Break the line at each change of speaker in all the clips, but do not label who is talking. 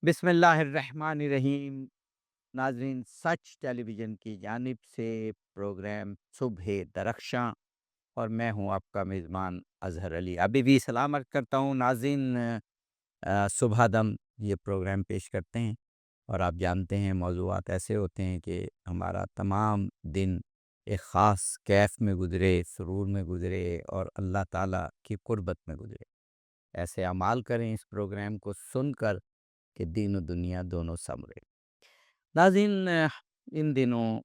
بسم اللہ الرحمن الرحیم۔ ناظرین، سچ ٹیلی ویژن کی جانب سے پروگرام صبح درخشاں اور میں ہوں آپ کا میزبان اظہر علی۔ ابھی بھی سلام عرض کرتا ہوں ناظرین، صبح دم یہ پروگرام پیش کرتے ہیں اور آپ جانتے ہیں موضوعات ایسے ہوتے ہیں کہ ہمارا تمام دن ایک خاص کیف میں گزرے، سرور میں گزرے اور اللہ تعالیٰ کی قربت میں گزرے۔ ایسے اعمال کریں اس پروگرام کو سن کر کہ دین و دنیا دونوں سنورے۔ ناظرین، ان دنوں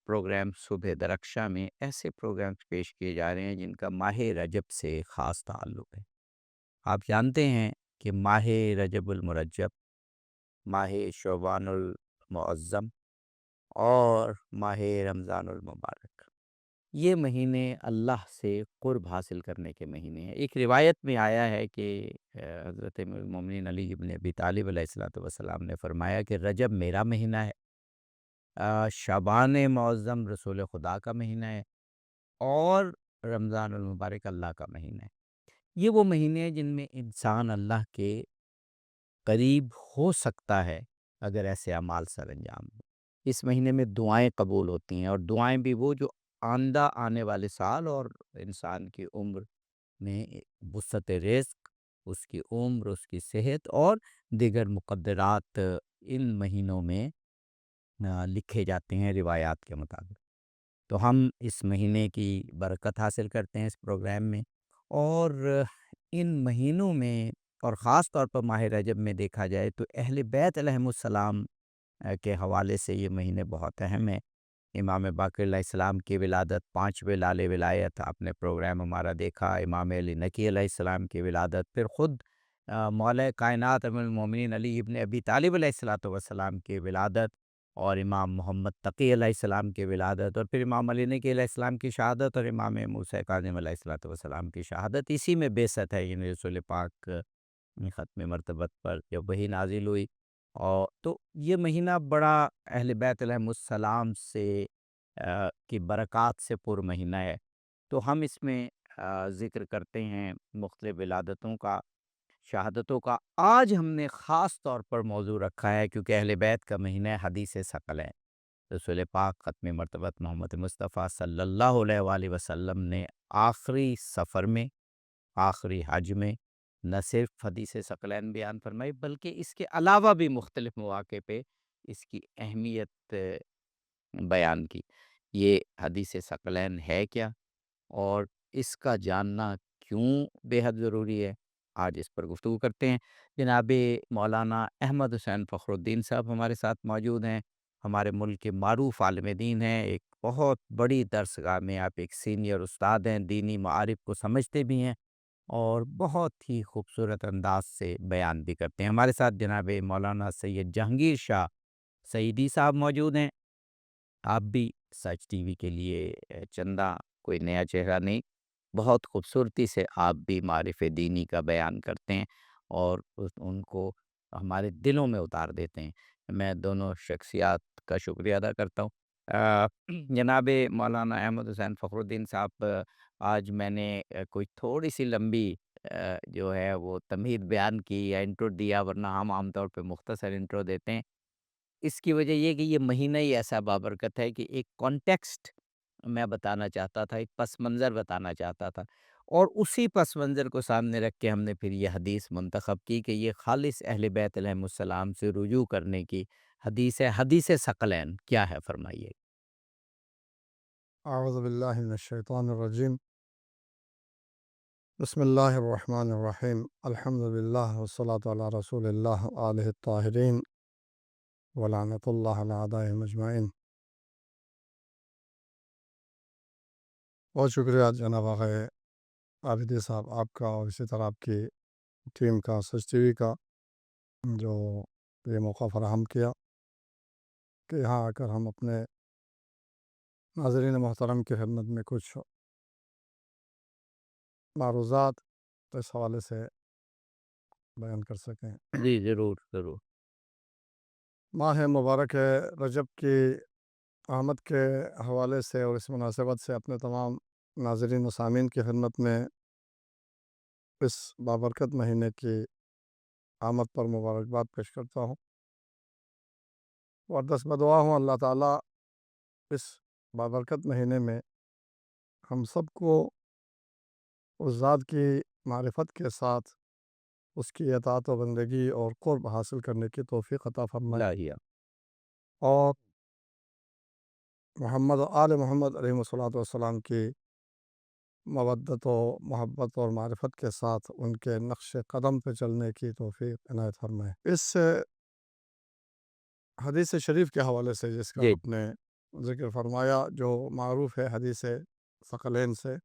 پروگرام صبح درخشاں میں ایسے پروگرامز پیش کیے جا رہے ہیں جن کا ماہ رجب سے خاص تعلق ہے۔ آپ جانتے ہیں کہ ماہ رجب المرجب، ماہ شعبان المعظم اور ماہ رمضان المبارک، یہ مہینے اللہ سے قرب حاصل کرنے کے مہینے ہیں۔ ایک روایت میں آیا ہے کہ حضرت امیر المومنین علی ابن ابی طالب علیہ الصلوۃ والسلام نے فرمایا کہ رجب میرا مہینہ ہے، شعبان معظم رسول خدا کا مہینہ ہے اور رمضان المبارک اللہ کا مہینہ ہے۔ یہ وہ مہینے ہیں جن میں انسان اللہ کے قریب ہو سکتا ہے اگر ایسے اعمال سر انجام دیں۔ اس مہینے میں دعائیں قبول ہوتی ہیں، اور دعائیں بھی وہ جو آندہ آنے والے سال اور انسان کی عمر میں وسعت رزق، اس کی عمر، اس کی صحت اور دیگر مقدرات ان مہینوں میں لکھے جاتے ہیں روایات کے مطابق۔ تو ہم اس مہینے کی برکت حاصل کرتے ہیں اس پروگرام میں، اور ان مہینوں میں اور خاص طور پر ماہ رجب میں دیکھا جائے تو اہل بیت علیہم السلام کے حوالے سے یہ مہینے بہت اہم ہیں۔ امام باقر علیہ السلام کی ولادت، 5ویں لال ولایت، آپ نے پروگرام ہمارا دیکھا، امام علی نقی علیہ السلام کی ولادت، پھر خود مولا کائنات امیر المومنین علی ابن ابی طالب علیہ الصلوۃ والسلام کی ولادت، اور امام محمد تقی علیہ السلام کی ولادت، اور پھر امام علی نقی علیہ السلام کی شہادت، اور امام موسیٰ کاظم علیہ الصلوۃ والسلام کی شہادت۔ اسی میں بعثت ہے، یعنی رسول پاک ختم مرتبت پر جب وہی نازل ہوئی، اور تو یہ مہینہ بڑا اہل بیت علیہم السلام سے کی برکات سے پر مہینہ ہے۔ تو ہم اس میں ذکر کرتے ہیں مختلف ولادتوں کا، شہادتوں کا۔ آج ہم نے خاص طور پر موضوع رکھا ہے کیونکہ اہل بیت کا مہینہ ہے، حدیث ثقل ہے۔ رسول پاک ختم مرتبت محمد مصطفیٰ صلی اللہ علیہ وآلہ وسلم نے آخری سفر میں، آخری حج میں نہ صرف حدیث ثقلین بیان فرمائی بلکہ اس کے علاوہ بھی مختلف مواقع پہ اس کی اہمیت بیان کی۔ یہ حدیث ثقلین ہے کیا، اور اس کا جاننا کیوں بے حد ضروری ہے، آج اس پر گفتگو کرتے ہیں۔ جناب مولانا احمد حسین فخر الدین صاحب ہمارے ساتھ موجود ہیں، ہمارے ملک کے معروف عالم دین ہیں، ایک بہت بڑی درسگاہ میں آپ ایک سینئر استاد ہیں، دینی معارف کو سمجھتے بھی ہیں اور بہت ہی خوبصورت انداز سے بیان بھی کرتے ہیں۔ ہمارے ساتھ جناب مولانا سید جہانگیر شاہ سعیدی صاحب موجود ہیں۔ آپ بھی سچ ٹی وی کے لیے چندہ کوئی نیا چہرہ نہیں، بہت خوبصورتی سے آپ بھی معارف دینی کا بیان کرتے ہیں اور ان کو ہمارے دلوں میں اتار دیتے ہیں۔ میں دونوں شخصیات کا شکریہ ادا کرتا ہوں۔ جناب مولانا احمد حسین فخر الدین صاحب، آج میں نے کوئی تھوڑی سی لمبی جو ہے وہ تمہید بیان کی یا انٹرو دیا، ورنہ ہم عام طور پہ مختصر انٹرو دیتے ہیں۔ اس کی وجہ یہ کہ یہ مہینہ ہی ایسا بابرکت ہے کہ ایک کانٹیکسٹ میں بتانا چاہتا تھا، ایک پس منظر بتانا چاہتا تھا، اور اسی پس منظر کو سامنے رکھ کے ہم نے پھر یہ حدیث منتخب کی کہ یہ خالص اہل بیت علیہم السلام سے رجوع کرنے کی حدیث ہے۔ حدیث ثقلین کیا ہے، فرمائیے۔
اعوذ باللہ من الشیطان الرجیم، بسم اللہ الرحمن الرحیم، الحمد للہ والصلاة علی رسول اللہ آلہ الطاہرین ولعنت اللہ علی اعدائہم اجمعین۔ بہت شکریہ جناب آقا عابدی صاحب آپ کا، اور اسی طرح آپ کی ٹیم کا، سچ ٹی وی کا، جو یہ موقع فراہم کیا کہ یہاں آ کر ہم اپنے ناظرین محترم کی خدمت میں کچھ معروضات اس حوالے سے بیان کر سکیں۔
جی ضرور ضرور۔
ماہ مبارک رجب کی آمد کے حوالے سے اور اس مناسبت سے اپنے تمام ناظرین و سامعین کی خدمت میں اس بابرکت مہینے کی آمد پر مبارکباد پیش کرتا ہوں اور دست بدعا ہوں اللہ تعالیٰ اس بابرکت مہینے میں ہم سب کو اس ذات کی معرفت کے ساتھ اس کی اطاعت و بندگی اور قرب حاصل کرنے کی توفیق عطا فرمائے
الہیہ
اور محمد و آل محمد علیہ الصلوۃ والسلام کی مودت و محبت اور معرفت کے ساتھ ان کے نقش قدم پہ چلنے کی توفیق عنایت فرمائے۔ اس حدیث شریف کے حوالے سے جس کا
جی
آپ نے ذکر فرمایا، جو معروف ہے حدیث ثقلین سے،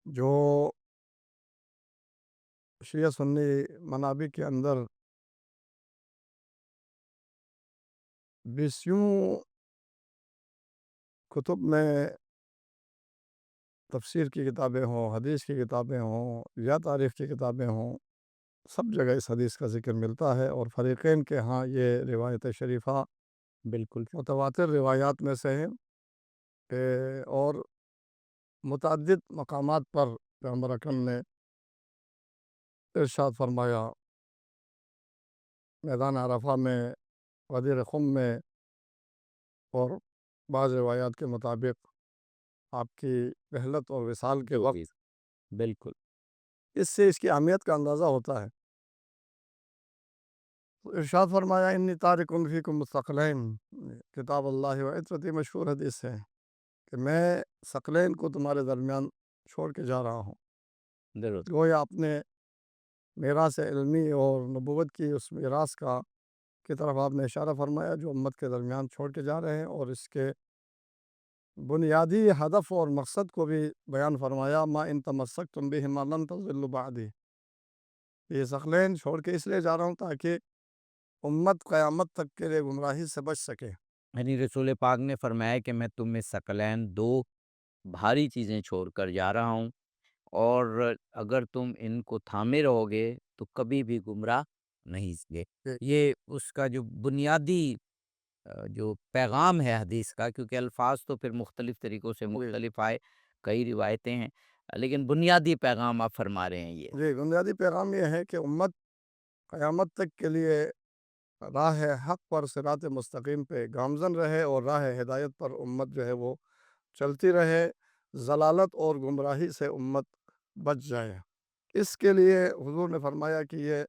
جو شیعہ سنی منابع کے اندر بیسیوں کتب میں تفسیر کی کتابیں ہوں، حدیث کی کتابیں ہوں یا تاریخ کی کتابیں ہوں، سب جگہ اس حدیث کا ذکر ملتا ہے، اور فریقین کے ہاں یہ روایت شریفہ
بالکل
متواتر روایات میں سے ہے کہ اور متعدد مقامات پر پیغمبر اکرم نے ارشاد فرمایا، میدان عرفہ میں، غدیر خم میں، اور بعض روایات کے مطابق آپ کی رحلت اور وصال کے وقت۔
بالکل
اس سے اس کی اہمیت کا اندازہ ہوتا ہے۔ ارشاد فرمایا، انی تارک فیکم الثقلین، کتاب اللہ و عترتی، مشہور حدیث ہے کہ میں ثقلین کو تمہارے درمیان چھوڑ کے جا رہا ہوں۔
درست
گویا اپنے میراث علمی اور نبوت کی اس میراث کی طرف آپ نے اشارہ فرمایا جو امت کے درمیان چھوڑ کے جا رہے ہیں، اور اس کے بنیادی ہدف اور مقصد کو بھی بیان فرمایا، ما ان تمسکتم بہما لن تضلوا بعدی۔ یہ ثقلین چھوڑ کے اس لیے جا رہا ہوں تاکہ امت قیامت تک کے لیے گمراہی سے بچ سکے۔
یعنی رسول پاک نے فرمایا کہ میں تم میں ثقلین دو بھاری چیزیں چھوڑ کر جا رہا ہوں، اور اگر تم ان کو تھامے رہو گے تو کبھی بھی گمراہ نہیں گے۔
کہ
یہ اس کا جو بنیادی جو پیغام ہے حدیث کا، کیونکہ الفاظ تو پھر مختلف طریقوں سے مختلف آئے، کئی روایتیں ہیں، لیکن بنیادی پیغام آپ فرما رہے ہیں یہ۔
جی، بنیادی پیغام یہ ہے کہ امت قیامت تک کے لیے راہ حق پر، صراط مستقیم پہ گامزن رہے، اور راہ ہدایت پر امت جو ہے وہ چلتی رہے، ضلالت اور گمراہی سے امت بچ جائے۔ اس کے لیے حضور نے فرمایا کہ یہ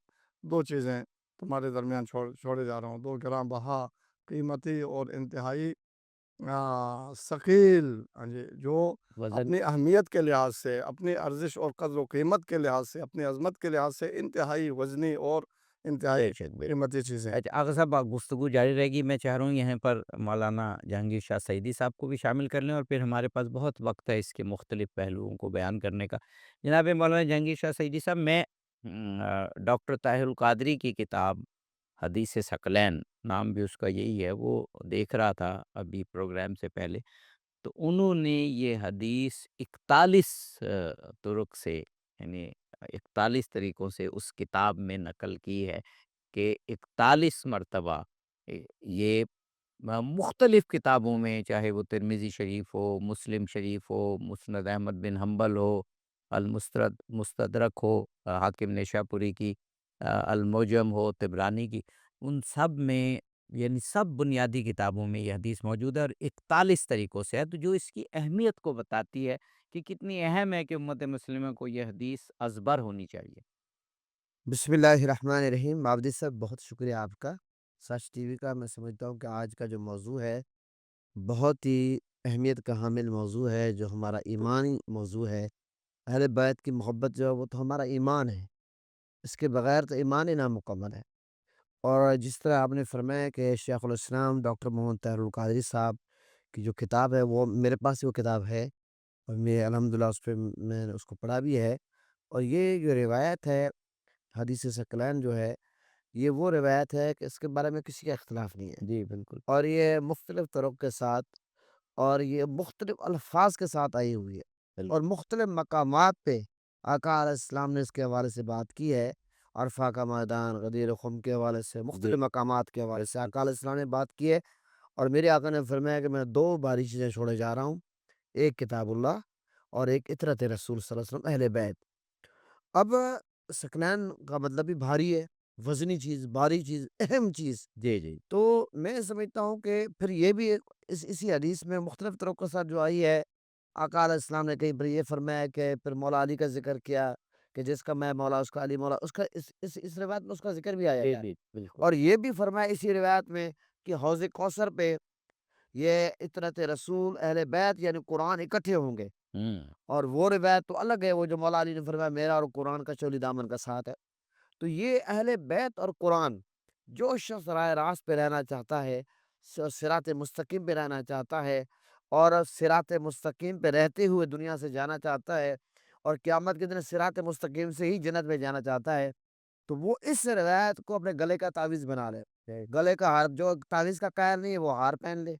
دو چیزیں تمہارے درمیان چھوڑے جا رہا ہوں، دو گراں بہا، قیمتی اور انتہائی ثقیل، جی، جو
وزن
اپنی اہمیت کے لحاظ سے، اپنی ارزش اور قدر و قیمت کے لحاظ سے، اپنی عظمت کے لحاظ سے انتہائی وزنی اور انتہائی
بے شک بے
قیمتی چیزیں۔
اچھا آغا صاحب، گفتگو جاری رہے گی، میں چاہ رہا ہوں یہاں پر مولانا جہانگیر شاہ سعیدی صاحب کو بھی شامل کر لیں، اور پھر ہمارے پاس بہت وقت ہے اس کے مختلف پہلوؤں کو بیان کرنے کا۔ جناب مولانا جہانگیر شاہ سعیدی صاحب، میں ڈاکٹر طاہر القادری کی کتاب حدیث ثقلین، نام بھی اس کا یہی ہے، وہ دیکھ رہا تھا ابھی پروگرام سے پہلے، تو انہوں نے یہ حدیث 41 طرق سے، یعنی 41 طریقوں سے اس کتاب میں نقل کی ہے کہ 41 مرتبہ یہ مختلف کتابوں میں، چاہے وہ ترمذی شریف ہو، مسلم شریف ہو، مسند احمد بن حنبل ہو، مستدرک ہو، حاکم نیشاپوری کی المعجم ہو، طبرانی کی، ان سب میں، یعنی سب بنیادی کتابوں میں یہ حدیث موجود ہے، اور 41 طریقوں سے ہے، تو جو اس کی اہمیت کو بتاتی ہے کہ کتنی اہم ہے کہ امت مسلمہ کو یہ حدیث ازبر ہونی چاہیے۔
بسم اللہ الرحمن الرحیم۔ عابدی صاحب، بہت شکریہ آپ کا۔ سچ ٹی وی کا میں سمجھتا ہوں کہ آج کا جو موضوع ہے بہت ہی اہمیت کا حامل موضوع ہے، جو ہمارا ایمانی موضوع ہے۔ اہل بیت کی محبت جو ہے وہ تو ہمارا ایمان ہے، اس کے بغیر تو ایمان ہی نامکمل ہے۔ اور جس طرح آپ نے فرمایا کہ شیخ الاسلام ڈاکٹر محمد طاہر القادری صاحب کی جو کتاب ہے، وہ میرے پاس وہ کتاب ہے، اور میں الحمدللہ اس پہ میں نے اس کو پڑھا بھی ہے۔ اور یہ جو روایت ہے حدیث ثقلین جو ہے، یہ وہ روایت ہے کہ اس کے بارے میں کسی کا اختلاف نہیں ہے،
جی بالکل
اور یہ مختلف طرق کے ساتھ اور یہ مختلف الفاظ کے ساتھ آئی ہوئی ہے،
بالکل
اور مختلف مقامات پہ آقا علیہ السلام نے اس کے حوالے سے بات کی ہے۔ عرفہ کا میدان، غدیر خم کے حوالے سے،
جی
مختلف مقامات کے حوالے سے آقا علیہ السلام نے بات کی ہے، اور میرے آقا نے فرمایا کہ میں دو باری چیزیں چھوڑے جا رہا ہوں، ایک کتاب اللہ اور ایک اطرت رسول صلی اللہ علیہ وسلم، اہل بیت۔ اب ثقلین کا مطلب بھی بھاری ہے، وزنی چیز، بھاری چیز، اہم چیز۔
جی جی
تو میں سمجھتا ہوں کہ پھر یہ بھی اسی حدیث میں مختلف طرق کے ساتھ جو آئی ہے، آقا علیہ السلام نے کہیں پر یہ فرمایا کہ پھر مولا علی کا ذکر کیا کہ جس کا میں مولا اس کا علی مولا، اس کا اس روایت میں اس کا ذکر بھی آیا
جی
ہے،
جی بالکل
اور یہ بھی فرمایا اسی روایت میں کہ حوض کوثر پہ یہ اطرت رسول، اہل بیت یعنی قرآن اکٹھے ہوں گے،
ہوں
اور وہ روایت تو الگ ہے، وہ جو مولا علی نے فرمایا میرا اور قرآن کا چولی دامن کا ساتھ ہے۔ تو یہ اہل بیت اور قرآن، جو شخص راہ راست پہ رہنا چاہتا ہے، صراط مستقیم پہ رہنا چاہتا ہے، اور صراط مستقیم پہ رہتے ہوئے دنیا سے جانا چاہتا ہے، اور قیامت کے دن صراط مستقیم سے ہی جنت میں جانا چاہتا ہے، تو وہ اس روایت کو اپنے گلے کا تعویذ بنا لے، گلے کا ہار، جو تعویذ کا قائل نہیں ہے وہ ہار پہن لے۔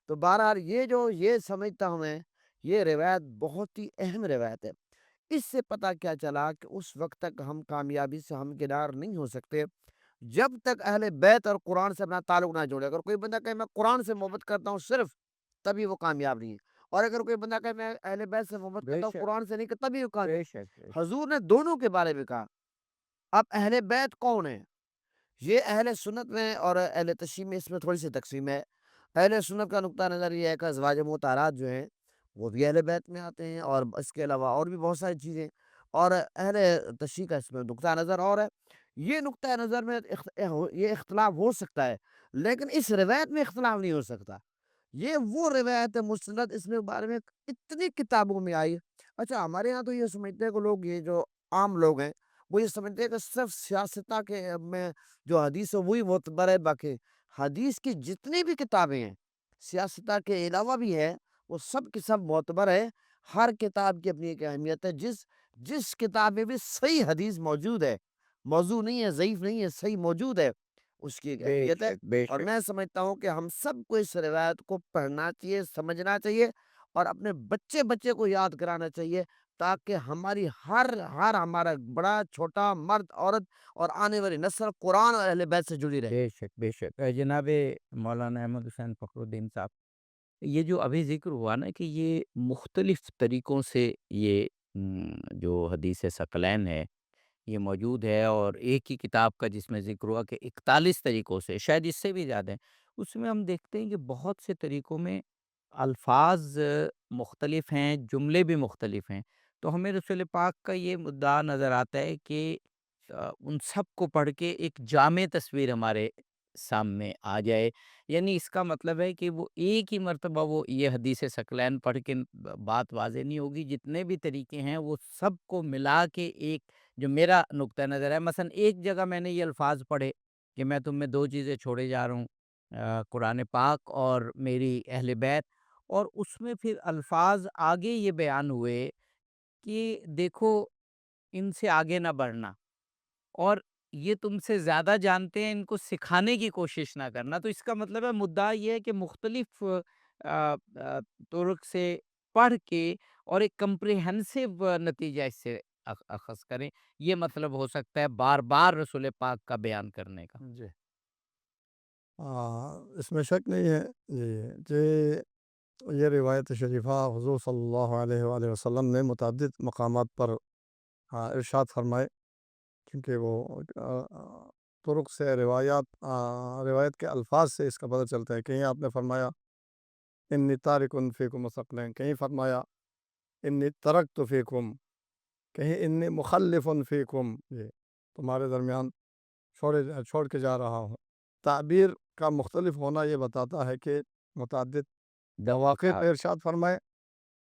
تو بہرحال یہ سمجھتا ہوں میں، یہ روایت بہت ہی اہم روایت ہے۔ اس سے پتہ کیا چلا کہ اس وقت تک ہم کامیابی سے ہمکنار نہیں ہو سکتے جب تک اہل بیت اور قرآن سے اپنا تعلق نہ جوڑے۔ اگر کوئی بندہ کہے میں قرآن سے محبت کرتا ہوں صرف، تبھی وہ کامیاب نہیں ہے، اور اگر کوئی بندہ کہے میں اہل بیت سے محبت
بے
کرتا ہوں
شک
قرآن سے نہیں کرتا، تبھی وہ کامیاب۔
بے شک بے شک
حضور نے دونوں کے بارے میں کہا۔ اب اہل بیت کون ہے؟ یہ اہل سنت میں اور اہل تشیع میں اس میں تھوڑی سی تقسیم ہے۔ اہل سنت کا نقطہ نظر یہ ہے کہ ازواج مطہرات جو ہیں وہ بھی اہل بیت میں آتے ہیں، اور اس کے علاوہ اور بھی بہت ساری چیزیں، اور اہل تشیع کا اس میں نقطہ نظر اور ہے۔ یہ نقطہ نظر میں یہ اختلاف ہو سکتا ہے، لیکن اس روایت میں اختلاف نہیں ہو سکتا۔ یہ وہ روایت ہے مستند، اس میں بارے میں اتنی کتابوں میں آئی۔ اچھا ہمارے یہاں تو یہ سمجھتے ہیں کہ لوگ، یہ جو عام لوگ ہیں وہ یہ سمجھتے ہیں کہ صرف سیاستہ کے میں جو حدیث ہے وہی معتبر ہے، باقی حدیث کی جتنی بھی کتابیں ہیں سیاستہ کے علاوہ بھی ہے، وہ سب کی سب معتبر ہے۔ ہر کتاب کی اپنی ایک اہمیت ہے، جس کتاب میں بھی صحیح حدیث موجود ہے، موضوع نہیں ہے، ضعیف نہیں ہے، صحیح موجود ہے، اس کی ایک
بے
اہمیت ہے۔
شک بے
اور
شک
میں سمجھتا ہوں کہ ہم سب کو اس روایت کو پڑھنا چاہیے، سمجھنا چاہیے، اور اپنے بچے کو یاد کرانا چاہیے، تاکہ ہماری ہر ہمارا بڑا چھوٹا، مرد عورت، اور آنے والی نسل قرآن اور اہل بیت سے جڑی رہے۔
بے شک بے شک جناب مولانا احمد حسین فخر الدین صاحب، یہ جو ابھی ذکر ہوا نا کہ یہ مختلف طریقوں سے یہ جو حدیث ثقلین ہے یہ موجود ہے، اور ایک ہی کتاب کا جس میں ذکر ہوا کہ 41 طریقوں سے، شاید اس سے بھی زیادہ ہیں، اس میں ہم دیکھتے ہیں کہ بہت سے طریقوں میں الفاظ مختلف ہیں، جملے بھی مختلف ہیں، تو ہمیں رسول پاک کا یہ مدعا نظر آتا ہے کہ ان سب کو پڑھ کے ایک جامع تصویر ہمارے سامنے آ جائے، یعنی اس کا مطلب ہے کہ وہ ایک ہی مرتبہ وہ یہ حدیث ثقلین پڑھ کے بات واضح نہیں ہوگی، جتنے بھی طریقے ہیں وہ سب کو ملا کے ایک، جو میرا نقطہ نظر ہے، مثلا ایک جگہ میں نے یہ الفاظ پڑھے کہ میں تم میں دو چیزیں چھوڑے جا رہا ہوں، قرآن پاک اور میری اہل بیت، اور اس میں پھر الفاظ آگے یہ بیان ہوئے کہ دیکھو ان سے آگے نہ بڑھنا، اور یہ تم سے زیادہ جانتے ہیں، ان کو سکھانے کی کوشش نہ کرنا۔ تو اس کا مطلب ہے مدعا یہ ہے کہ مختلف طرق سے پڑھ کے اور ایک کمپریہنسو نتیجہ اس سے اخذ کریں، یہ مطلب ہو سکتا ہے بار بار رسول پاک کا بیان کرنے کا۔
جی
اس میں شک نہیں ہے جی کہ یہ روایت شریفہ حضور صلی اللہ علیہ وآلہ وسلم نے متعدد مقامات پر ارشاد فرمائے، کیونکہ وہ طرق سے روایت کے الفاظ سے اس کا پتہ چلتا ہے۔ کہیں آپ نے فرمایا انی تارک فیکم ثقلین، کہیں فرمایا انی ترکت فیکم، کہیں انی مخلف فیکم، یہ تمہارے درمیان چھوڑ کے جا رہا ہوں۔ تعبیر کا مختلف ہونا یہ بتاتا ہے کہ متعدد مواقع پہ ارشاد فرمائے۔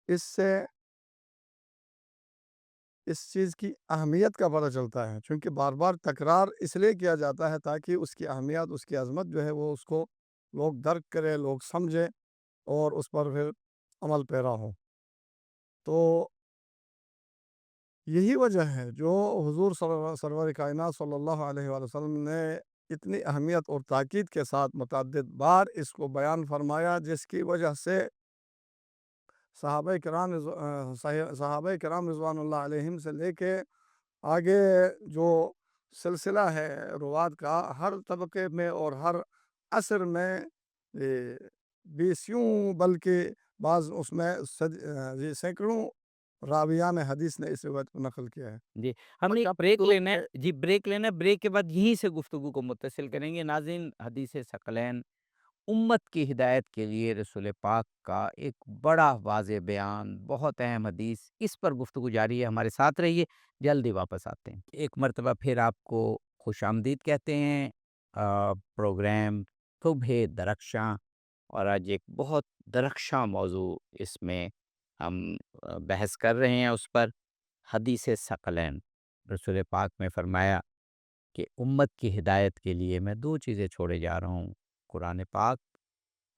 اس سے اس چیز کی اہمیت کا پتہ چلتا ہے، چونکہ بار بار تکرار اس لیے کیا جاتا ہے تاکہ اس کی اہمیت، اس کی عظمت جو ہے وہ اس کو لوگ درک کریں، لوگ سمجھیں، اور اس پر پھر عمل پیرا ہو۔ تو یہی وجہ ہے جو حضور سرور کائنات صلی اللہ علیہ وآلہ وسلم نے اتنی اہمیت اور تاکید کے ساتھ متعدد بار اس کو بیان فرمایا، جس کی وجہ سے صحابہ کرام رضوان اللہ علیہم سے لے کے آگے جو سلسلہ ہے روات کا، ہر طبقے میں اور ہر عصر میں بیسیوں بلکہ بعض اس میں سینکڑوں راویان حدیث نے اس روایت کو نقل کیا ہے۔
جی، ہم نے ایک بریک لینا ہے جی، بریک لینا ہے، بریک کے بعد یہیں سے گفتگو کو متصل کریں گے۔ ناظرین، حدیث ثقلین امت کی ہدایت کے لیے رسول پاک کا ایک بڑا واضح بیان، بہت اہم حدیث، اس پر گفتگو جاری ہے، ہمارے ساتھ رہیے، جلدی واپس آتے ہیں۔ ایک مرتبہ پھر آپ کو خوش آمدید کہتے ہیں پروگرام صبح درخشاں، اور آج ایک بہت درخشاں موضوع اس میں ہم بحث کر رہے ہیں اس پر، حدیث ثقلین۔ رسول پاک میں فرمایا کہ امت کی ہدایت کے لیے میں دو چیزیں چھوڑے جا رہا ہوں، قرآن پاک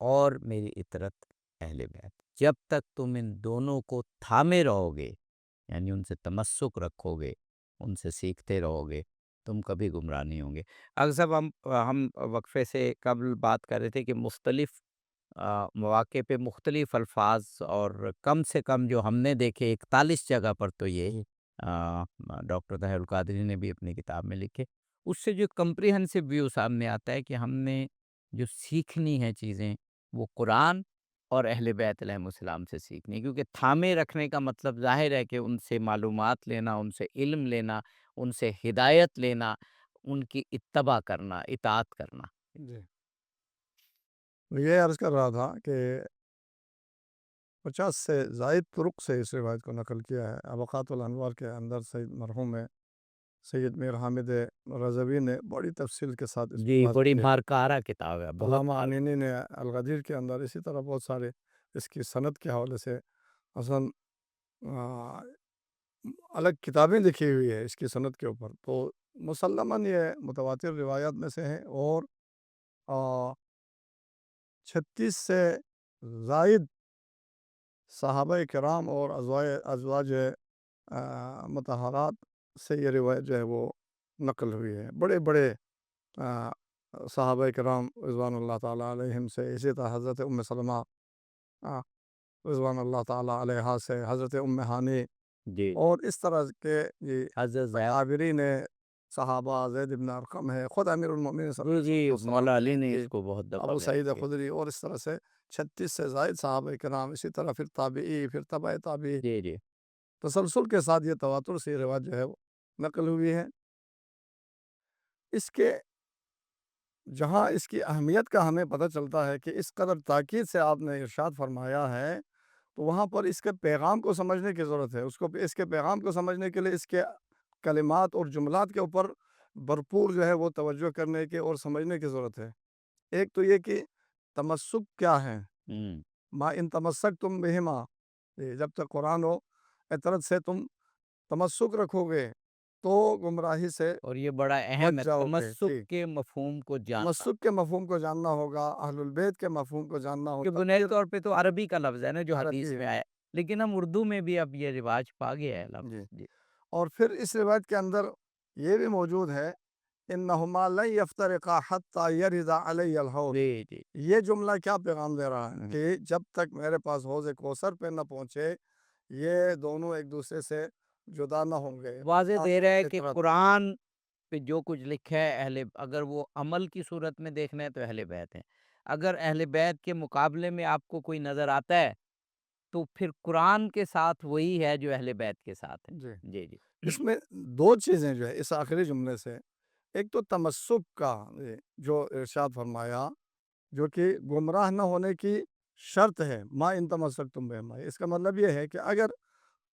اور میری اطرت اہل بیت۔ جب تک تم ان دونوں کو تھامے رہو گے، یعنی ان سے تمسک رکھو گے، ان سے سیکھتے رہو گے، تم کبھی گمراہ نہیں ہوں گے۔ اگر صاحب ہم وقفے سے قبل بات کر رہے تھے کہ مختلف مواقع پہ مختلف الفاظ، اور کم سے کم جو ہم نے دیکھے 41 جگہ پر تو یہ ڈاکٹر طاہر القادری نے بھی اپنی کتاب میں لکھے، اس سے جو کمپریہنسو ویو سامنے آتا ہے کہ ہم نے جو سیکھنی ہے چیزیں وہ قرآن اور اہل بیت علیہم السلام سے سیکھنی، کیونکہ تھامے رکھنے کا مطلب ظاہر ہے کہ ان سے معلومات لینا، ان سے علم لینا، ان سے ہدایت لینا، ان کی اتباع کرنا، اطاعت کرنا۔
جی، یہ عرض کر رہا تھا کہ 50 سے زائد طرق سے اس روایت کو نقل کیا ہے۔ ابقات الانوار کے اندر سید مرحوم سید میر حامد رضوی نے بڑی تفصیل کے ساتھ اس
جی،
کو
بڑی
کیا۔
مارکارہ کتاب ہے، بہت
علامہ امینی نے الغدیر کے اندر، اسی طرح بہت سارے اس کی سند کے حوالے سے اصلاً الگ کتابیں لکھی ہوئی ہے اس کی سند کے اوپر، تو مسلماً یہ متواتر روایات میں سے ہیں، اور 36 سے زائد صحابہ کرام اور ازواج مطہرات سے یہ روایت جو ہے وہ نقل ہوئی ہے۔ بڑے بڑے صحابہ کرام رضوان اللہ تعالیٰ علیہم سے، اسی طرح حضرت ام سلمہ رضوان اللہ تعالیٰ علیہا سے، حضرت ام ہانی،
جی،
اور اس طرح کے یہ
حضرت زیاد،
عابرین صحابہ، زید بن ارقم ہے، خود امیر المومنین صلی اللہ
جی
علیہ
جی،
وسلم
مولا علی نے
کی،
اس کو بہت دفعہ
ابو
بیان
سعید
کیا۔
خدری، اور اس طرح سے 36 سے زائد صحابہ کرام، اسی طرح پھر تابعی، پھر تبع تابعی،
جی جی،
تسلسل کے ساتھ یہ تواتر سے یہ روایت جو ہے وہ نقل ہوئی ہے۔ اس کے جہاں اس کی اہمیت کا ہمیں پتہ چلتا ہے کہ اس قدر تاکید سے آپ نے ارشاد فرمایا ہے، تو وہاں پر اس کے پیغام کو سمجھنے کی ضرورت ہے۔ اس کے پیغام کو سمجھنے کے لیے اس کے کلمات اور جملات کے اوپر بھرپور جو ہے وہ توجہ کرنے کے اور سمجھنے کی ضرورت ہے۔ ایک تو یہ کہ تمسک کیا ہے، ما ان تمسک تم بہما، جب تک قرآن و اطرت سے تم تمسک رکھو گے تو گمراہی سے
اور یہ بڑا اہم
بچ
ہے،
جاؤ گے۔
تمسک کے مفہوم کو جاننا،
تمسک کے مفہوم کو جاننا ہوگا، اہل البیت کے مفہوم کو جاننا
کہ
ہوگا،
بنیادی
پھر
طور پہ تو عربی کا لفظ ہے نا جو حدیث
عربی
میں
ہے۔
آیا ہے، لیکن ہم اردو میں بھی اب یہ رواج پا گیا ہے لفظ۔
جی،
جی
اور پھر اس روایت کے اندر یہ بھی موجود ہے، انہما لن یفترقا حتی یرد علی الحوض۔
جی جی،
یہ جملہ کیا پیغام دے رہا ہے کہ جب تک میرے پاس حوض کوثر پہ نہ پہنچے، یہ دونوں ایک دوسرے سے جدا نہ ہوں گے۔
واضح دے رہا ہے کہ
اطرت،
قرآن پہ جو کچھ لکھا ہے اگر وہ عمل کی صورت میں دیکھنا ہے تو اہل بیت ہیں، اگر اہل بیت کے مقابلے میں آپ کو کوئی نظر آتا ہے تو پھر قرآن کے ساتھ وہی ہے جو اہل بیت کے ساتھ ہے۔
جی،
جی جی،
اس میں دو چیزیں جو ہے اس آخری جملے سے، ایک تو تمسک کا جو ارشاد فرمایا، جو کہ گمراہ نہ ہونے کی شرط ہے، ما ان تمسک تم بہما، اس کا مطلب یہ ہے کہ اگر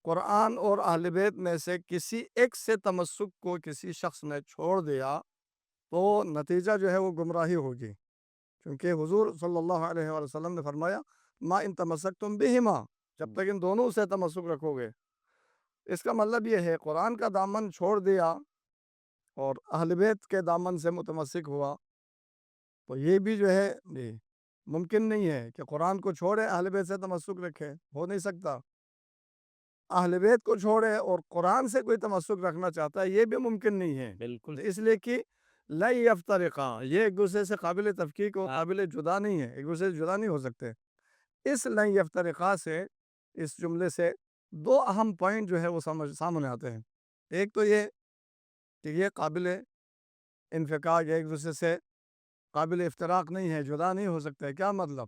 قرآن اور اہل بیت میں سے کسی ایک سے تمسک کو کسی شخص نے چھوڑ دیا تو نتیجہ جو ہے وہ گمراہی ہوگی، کیونکہ حضور صلی اللہ علیہ وسلم نے فرمایا ما ان تمسک تم بہما، جب تک ان دونوں سے تمسک رکھو گے۔ اس کا مطلب یہ ہے قرآن کا دامن چھوڑ دیا اور اہل بیت کے دامن سے متمسک ہوا، تو یہ بھی جو ہے ممکن نہیں ہے کہ قرآن کو چھوڑے اہل بیت سے تمسک رکھے، ہو نہیں سکتا۔ اہل بیت کو چھوڑے اور قرآن سے کوئی تمسک رکھنا چاہتا ہے، یہ بھی ممکن نہیں ہے،
بالکل
اس لیے کہ لا یفترقا، یہ ایک دوسرے سے قابل تفکیک اور قابل جدا نہیں ہے، ایک دوسرے سے جدا نہیں ہو سکتے۔ اس لا یفترقا سے، اس جملے سے دو اہم پوائنٹ جو ہے وہ سامنے آتے ہیں۔ ایک تو یہ کہ یہ قابل انفکاک، ایک دوسرے سے قابل افتراق نہیں ہے، جدا نہیں ہو سکتا ہے۔ کیا مطلب؟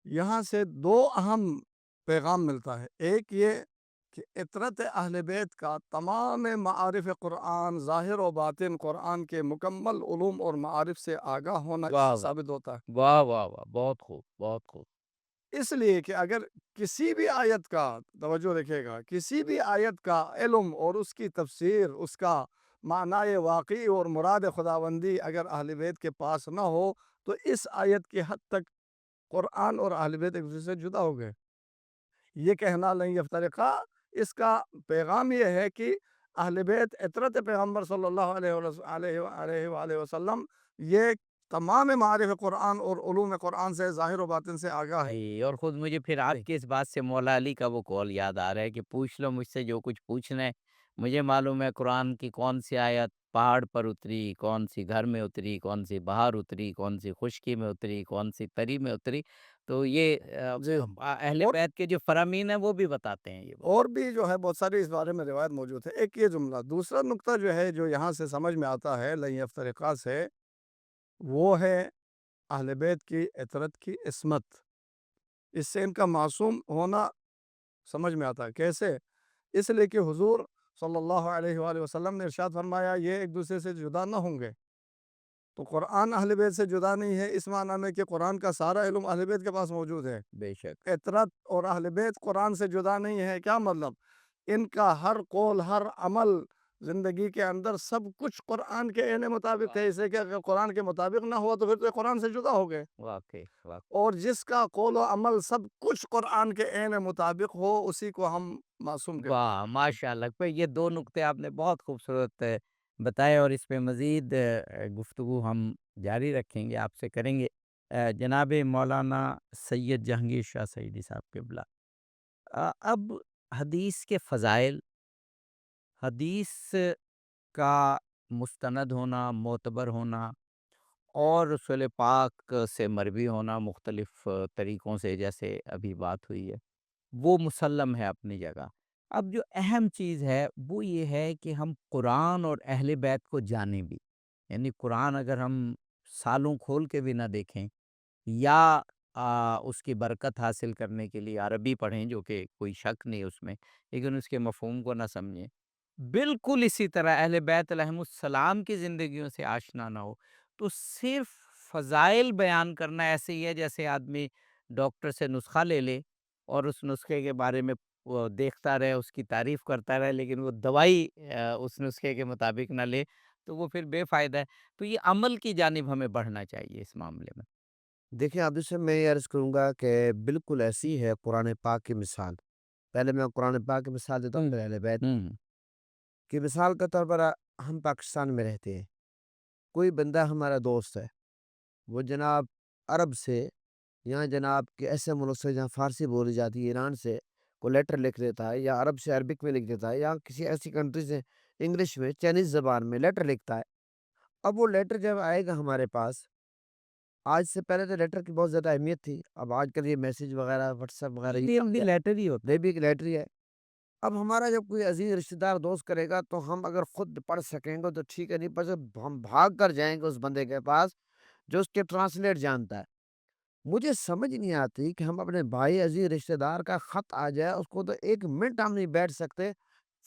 یہاں سے دو اہم پیغام ملتا ہے۔ ایک یہ کہ عطرت اہل بیت کا تمام معارف قرآن ظاہر و باطن قرآن کے مکمل علوم اور معارف سے آگاہ ہونا
واہ واہ
ثابت ہوتا ہے۔
واہ واہ واہ، بہت خوب بہت خوب۔
اس لیے کہ اگر کسی بھی آیت کا توجہ رکھے گا، کسی بھی آیت کا علم اور اس کی تفسیر، اس کا معنی واقعی اور مراد خداوندی اگر اہل بیت کے پاس نہ ہو تو اس آیت کی حد تک قرآن اور اہل بیت ایک دوسرے سے جدا ہو گئے۔ یہ کہنا لن یفترقا، اس کا پیغام یہ ہے کہ اہل بیت عطرت پیغمبر صلی اللہ علیہ وآلہ وسلم یہ تمام معارف قرآن اور علوم قرآن سے ظاہر و باطن سے آگاہ ہے۔
اور خود مجھے پھر آپ کی اس بات سے مولا علی کا وہ قول یاد آ رہا ہے کہ پوچھ لو مجھ سے جو کچھ پوچھنا ہے، مجھے معلوم ہے قرآن کی کون سی آیت پہاڑ پر اتری، کون سی گھر میں اتری، کون سی باہر اتری، کون سی خشکی میں اتری، کون سی تری میں اتری۔ تو یہ
جی،
اہل
اور
بیت کے جو فرامین ہیں وہ بھی بتاتے ہیں یہ بات۔
اور بھی جو ہے بہت ساری اس بارے میں روایت موجود ہے۔ ایک یہ جملہ، دوسرا نقطہ جو ہے جو یہاں سے سمجھ میں آتا ہے لن یفترقا سے، وہ ہے اہل بیت کی عطرت کی عصمت۔ اس سے ان کا معصوم ہونا سمجھ میں آتا ہے۔ کیسے؟ اس لیے کہ حضور صلی اللہ علیہ وآلہ وسلم نے ارشاد فرمایا یہ ایک دوسرے سے جدا نہ ہوں گے۔ تو قرآن اہل بیت سے جدا نہیں ہے اس معنی میں کہ قرآن کا سارا علم اہل بیت کے پاس موجود ہے۔
بے شک۔
عطرت اور اہل بیت قرآن سے جدا نہیں ہے۔ کیا مطلب؟ ان کا ہر قول، ہر عمل زندگی کے اندر سب کچھ قرآن کے عین مطابق ہے۔ اسے کہ اگر قرآن کے مطابق نہ ہوا تو پھر تو یہ قرآن سے جدا ہو گئے۔
واقعی واقعی۔
اور جس کا قول و عمل سب کچھ قرآن کے عین مطابق ہو اسی کو ہم معصوم کہتے ہیں۔
واہ ماشاء اللہ، پہ یہ دو نقطے آپ نے بہت خوبصورت بتائے، اور اس پہ مزید گفتگو ہم جاری رکھیں گے، آپ سے کریں گے۔ جناب مولانا سید جہانگیر شاہ سعیدی صاحب قبلہ، اب حدیث کے فضائل، حدیث کا مستند ہونا، معتبر ہونا، اور رسول پاک سے مروی ہونا مختلف طریقوں سے، جیسے ابھی بات ہوئی ہے، وہ مسلم ہے اپنی جگہ۔ اب جو اہم چیز ہے وہ یہ ہے کہ ہم قرآن اور اہل بیت کو جانیں بھی، یعنی قرآن اگر ہم سالوں کھول کے بھی نہ دیکھیں، یا اس کی برکت حاصل کرنے کے لیے عربی پڑھیں، جو کہ کوئی شک نہیں اس میں، لیکن اس کے مفہوم کو نہ سمجھیں، بالکل اسی طرح اہل بیت علیہم السلام کی زندگیوں سے آشنا نہ ہو، تو صرف فضائل بیان کرنا ایسے ہی ہے جیسے آدمی ڈاکٹر سے نسخہ لے لے اور اس نسخے کے بارے میں وہ دیکھتا رہے، اس کی تعریف کرتا رہے، لیکن وہ دوائی اس نسخے کے مطابق نہ لے، تو وہ پھر بے فائدہ ہے۔ تو یہ عمل کی جانب ہمیں بڑھنا چاہیے اس معاملے میں۔
دیکھیں عبد سے میں یہ عرض کروں گا کہ بالکل ایسی ہے قرآن پاک کی مثال۔ پہلے میں قرآن پاک کی مثال دیتا ہوں، پھر اہل بیت کی مثال کے طور پر ہم پاکستان میں رہتے ہیں، کوئی بندہ ہمارا دوست ہے، وہ جناب عرب سے یا جناب کہ ایسے ملک سے جہاں فارسی بولی جاتی ہے، ایران سے کوئی لیٹر لکھ دیتا ہے، یا عرب سے عربک میں لکھ دیتا ہے، یا کسی ایسی کنٹری سے انگلش میں، چائنیز زبان میں لیٹر لکھتا ہے۔ اب وہ لیٹر جب آئے گا ہمارے پاس، آج سے پہلے تو لیٹر کی بہت زیادہ اہمیت تھی، اب آج کل یہ میسیج وغیرہ واٹس ایپ وغیرہ
یہ لیٹر ہی ہوتا
یہ بھی ایک لیٹر ہی ہے۔ اب ہمارا جب کوئی عزیز رشتہ دار دوست کرے گا تو ہم اگر خود پڑھ سکیں گے تو ٹھیک ہے، نہیں پڑھ سکتے ہم بھاگ کر جائیں گے اس بندے کے پاس جو اس کے ٹرانسلیٹ جانتا ہے۔ مجھے سمجھ نہیں آتی کہ ہم اپنے بھائی عزیز رشتہ دار کا خط آ جائے، اس کو تو ایک منٹ ہم نہیں بیٹھ سکتے،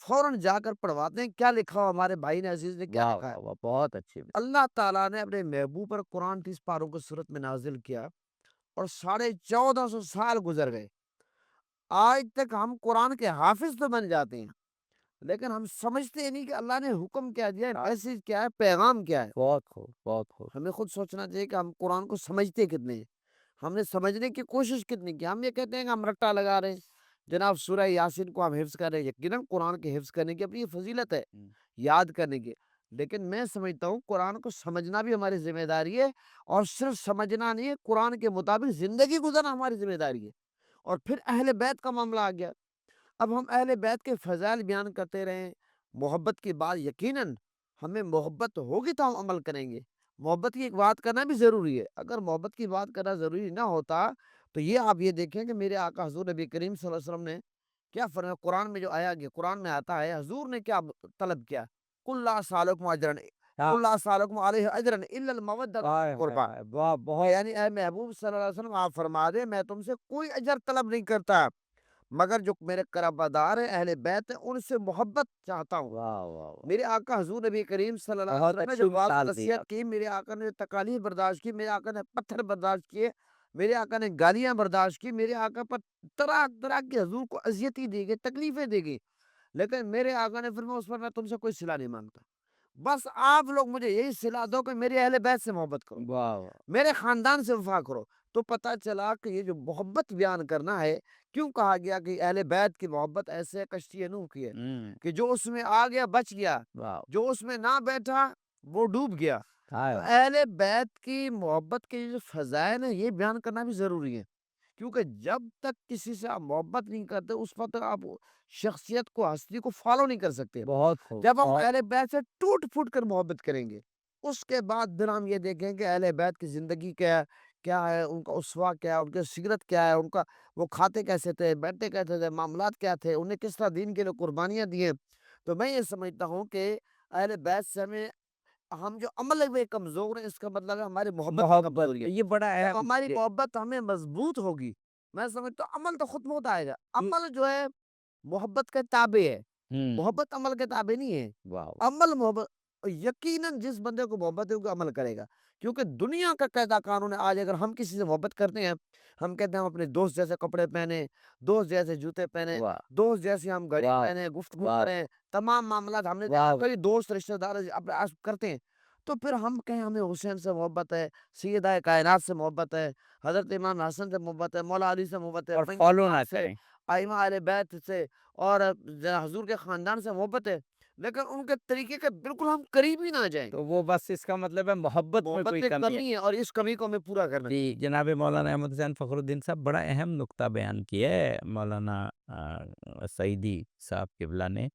فوراً جا کر پڑھواتے ہیں کیا لکھا ہو ہمارے بھائی نے، عزیز نے کیا لکھا ہے۔
واہ بہت اچھی بات۔
اللہ تعالیٰ نے اپنے محبوب پر قرآن 30 پاروں کو صورت میں نازل کیا اور 1450 سال گزر گئے، آج تک ہم قرآن کے حافظ تو بن جاتے ہیں لیکن ہم سمجھتے نہیں کہ اللہ نے حکم کیا دیا ہے، میسیج کیا ہے، پیغام کیا ہے۔
بہت خوب بہت خوب۔
ہمیں خود سوچنا چاہیے کہ ہم قرآن کو سمجھتے کتنے ہیں، ہم نے سمجھنے کی کوشش کتنی کی۔ ہم یہ کہتے ہیں کہ ہم رٹا لگا رہے ہیں، جناب سورہ یاسین کو ہم حفظ کر رہے ہیں، یقیناً قرآن کے حفظ کرنے کی اپنی فضیلت ہے، یاد کرنے کی، لیکن میں سمجھتا ہوں قرآن کو سمجھنا بھی ہماری ذمہ داری ہے، اور صرف سمجھنا نہیں ہے، قرآن کے مطابق زندگی گزارنا ہماری ذمہ داری ہے۔ اور پھر اہل بیت کا معاملہ آ گیا، اب ہم اہل بیت کے فضائل بیان کرتے رہیں، محبت کی بات، یقیناً ہمیں محبت ہوگی تو ہم عمل کریں گے، محبت کی ایک بات کرنا بھی ضروری ہے، اگر محبت کی بات کرنا ضروری نہ ہوتا تو یہ آپ یہ دیکھیں کہ میرے آقا حضور نبی کریم صلی اللہ علیہ وسلم نے کیا فرمایا، قرآن میں جو آیا گیا، قرآن میں آتا ہے حضور نے کیا طلب کیا، قل لا اسألکم اجرا قل لا اسألکم علیہ اجرا الا المودۃ قربا،
بہت
یعنی اے محبوب صلی اللہ علیہ وسلم آپ فرما دیں میں تم سے کوئی اجر طلب نہیں کرتا مگر جو میرے قرابدار ہیں اہل بیت ہیں ان سے محبت چاہتا ہوں۔
واہ واہ واہ،
میرے آقا حضور نبی کریم صلی اللہ علیہ
بہت
وسلم نے
اچھی
جو واضح
مثال دی
نصیحت
آپ۔
کی، میرے آقا نے تکالیف برداشت کی، میرے آقا نے پتھر برداشت کیے، میرے آقا نے گالیاں برداشت کی، میرے آقا پر طرح طرح کی حضور کو اذیتیں دی گئی، تکلیفیں دی گئی، لیکن میرے آقا نے فرمایا اس پر میں تم سے کوئی صلہ نہیں مانگتا، بس آپ لوگ مجھے یہی صلہ دو کہ میرے اہل بیت سے محبت کرو،
واہ واہ،
میرے خاندان سے وفا کرو۔ تو پتہ چلا کہ یہ جو محبت بیان کرنا ہے، کیوں کہا گیا کہ اہل بیت کی محبت ایسے کشتی نوح کی ہے کہ جو اس میں آ گیا بچ گیا،
واہ،
جو اس میں نہ بیٹھا وہ ڈوب گیا۔
ہائے
تو
واہ،
اہل بیت کی محبت کے جو فضائل ہیں یہ بیان کرنا بھی ضروری ہے، کیونکہ جب تک کسی سے آپ محبت نہیں کرتے اس وقت تک آپ شخصیت کو، ہستی کو فالو نہیں کر سکتے۔
بہت خوب،
جب ہم
بہت
اہل بیت سے ٹوٹ پھوٹ کر محبت کریں گے، اس کے بعد پھر ہم یہ دیکھیں کہ اہل بیت کی زندگی کیا ہے، ان کا اسوہ کیا ہے، ان کی سیرت کیا ہے، ان کا وہ کھاتے کیسے تھے، بیٹھتے کیسے تھے، معاملات کیا تھے، انہیں کس طرح دین کے لیے قربانیاں دی ہیں۔ تو میں یہ سمجھتا ہوں کہ اہل بیت سے ہم جو عمل میں کمزور ہیں، اس کا مطلب ہے ہماری محبت میں
محبت،
کمزوری ہے۔
یہ بڑا
جب
اہم
ہماری محبت ہمیں مضبوط ہوگی، میں سمجھتا ہوں عمل تو خود بہت آئے گا۔ عمل جو ہے محبت کے تابع ہے،
ہوں،
محبت عمل کے تابع نہیں ہے۔
واہ،
عمل محبت، یقیناً جس بندے کو محبت ہے وہ عمل کرے گا، کیونکہ دنیا کا قاعدہ قانون ہے آج اگر ہم کسی سے محبت کرتے ہیں، ہم کہتے ہیں ہم اپنے دوست جیسے کپڑے پہنے، دوست جیسے جوتے پہنے،
واہ،
دوست جیسی ہم گھڑی
واہ،
پہنے، گفتگو
واہ،
کریں، تمام معاملات ہم نے
واہ،
کئی دوست رشتہ دار اپنے آس کرتے ہیں، تو پھر ہم کہیں ہمیں حسین سے محبت ہے، سیدہ کائنات سے محبت ہے، حضرت امام حسن سے محبت ہے، مولا علی سے محبت ہے،
اور
فقہ
فالو نہ
اعظم سے،
کریں،
ائمہ اہل بیت سے، اور حضور کے خاندان سے محبت ہے، لیکن ان کے طریقے کے بالکل ہم قریب ہی نہ جائیں۔
تو وہ بس اس کا مطلب ہے محبت میں
محبت
کوئی
میں
کمی ہے۔
کمی ہے اور اس کمی کو ہمیں پورا کرنا ہے۔
جی، جناب مولانا احمد حسین فخر الدین صاحب بڑا اہم نکتہ بیان کیا ہے مولانا سعیدی صاحب قبلہ نے،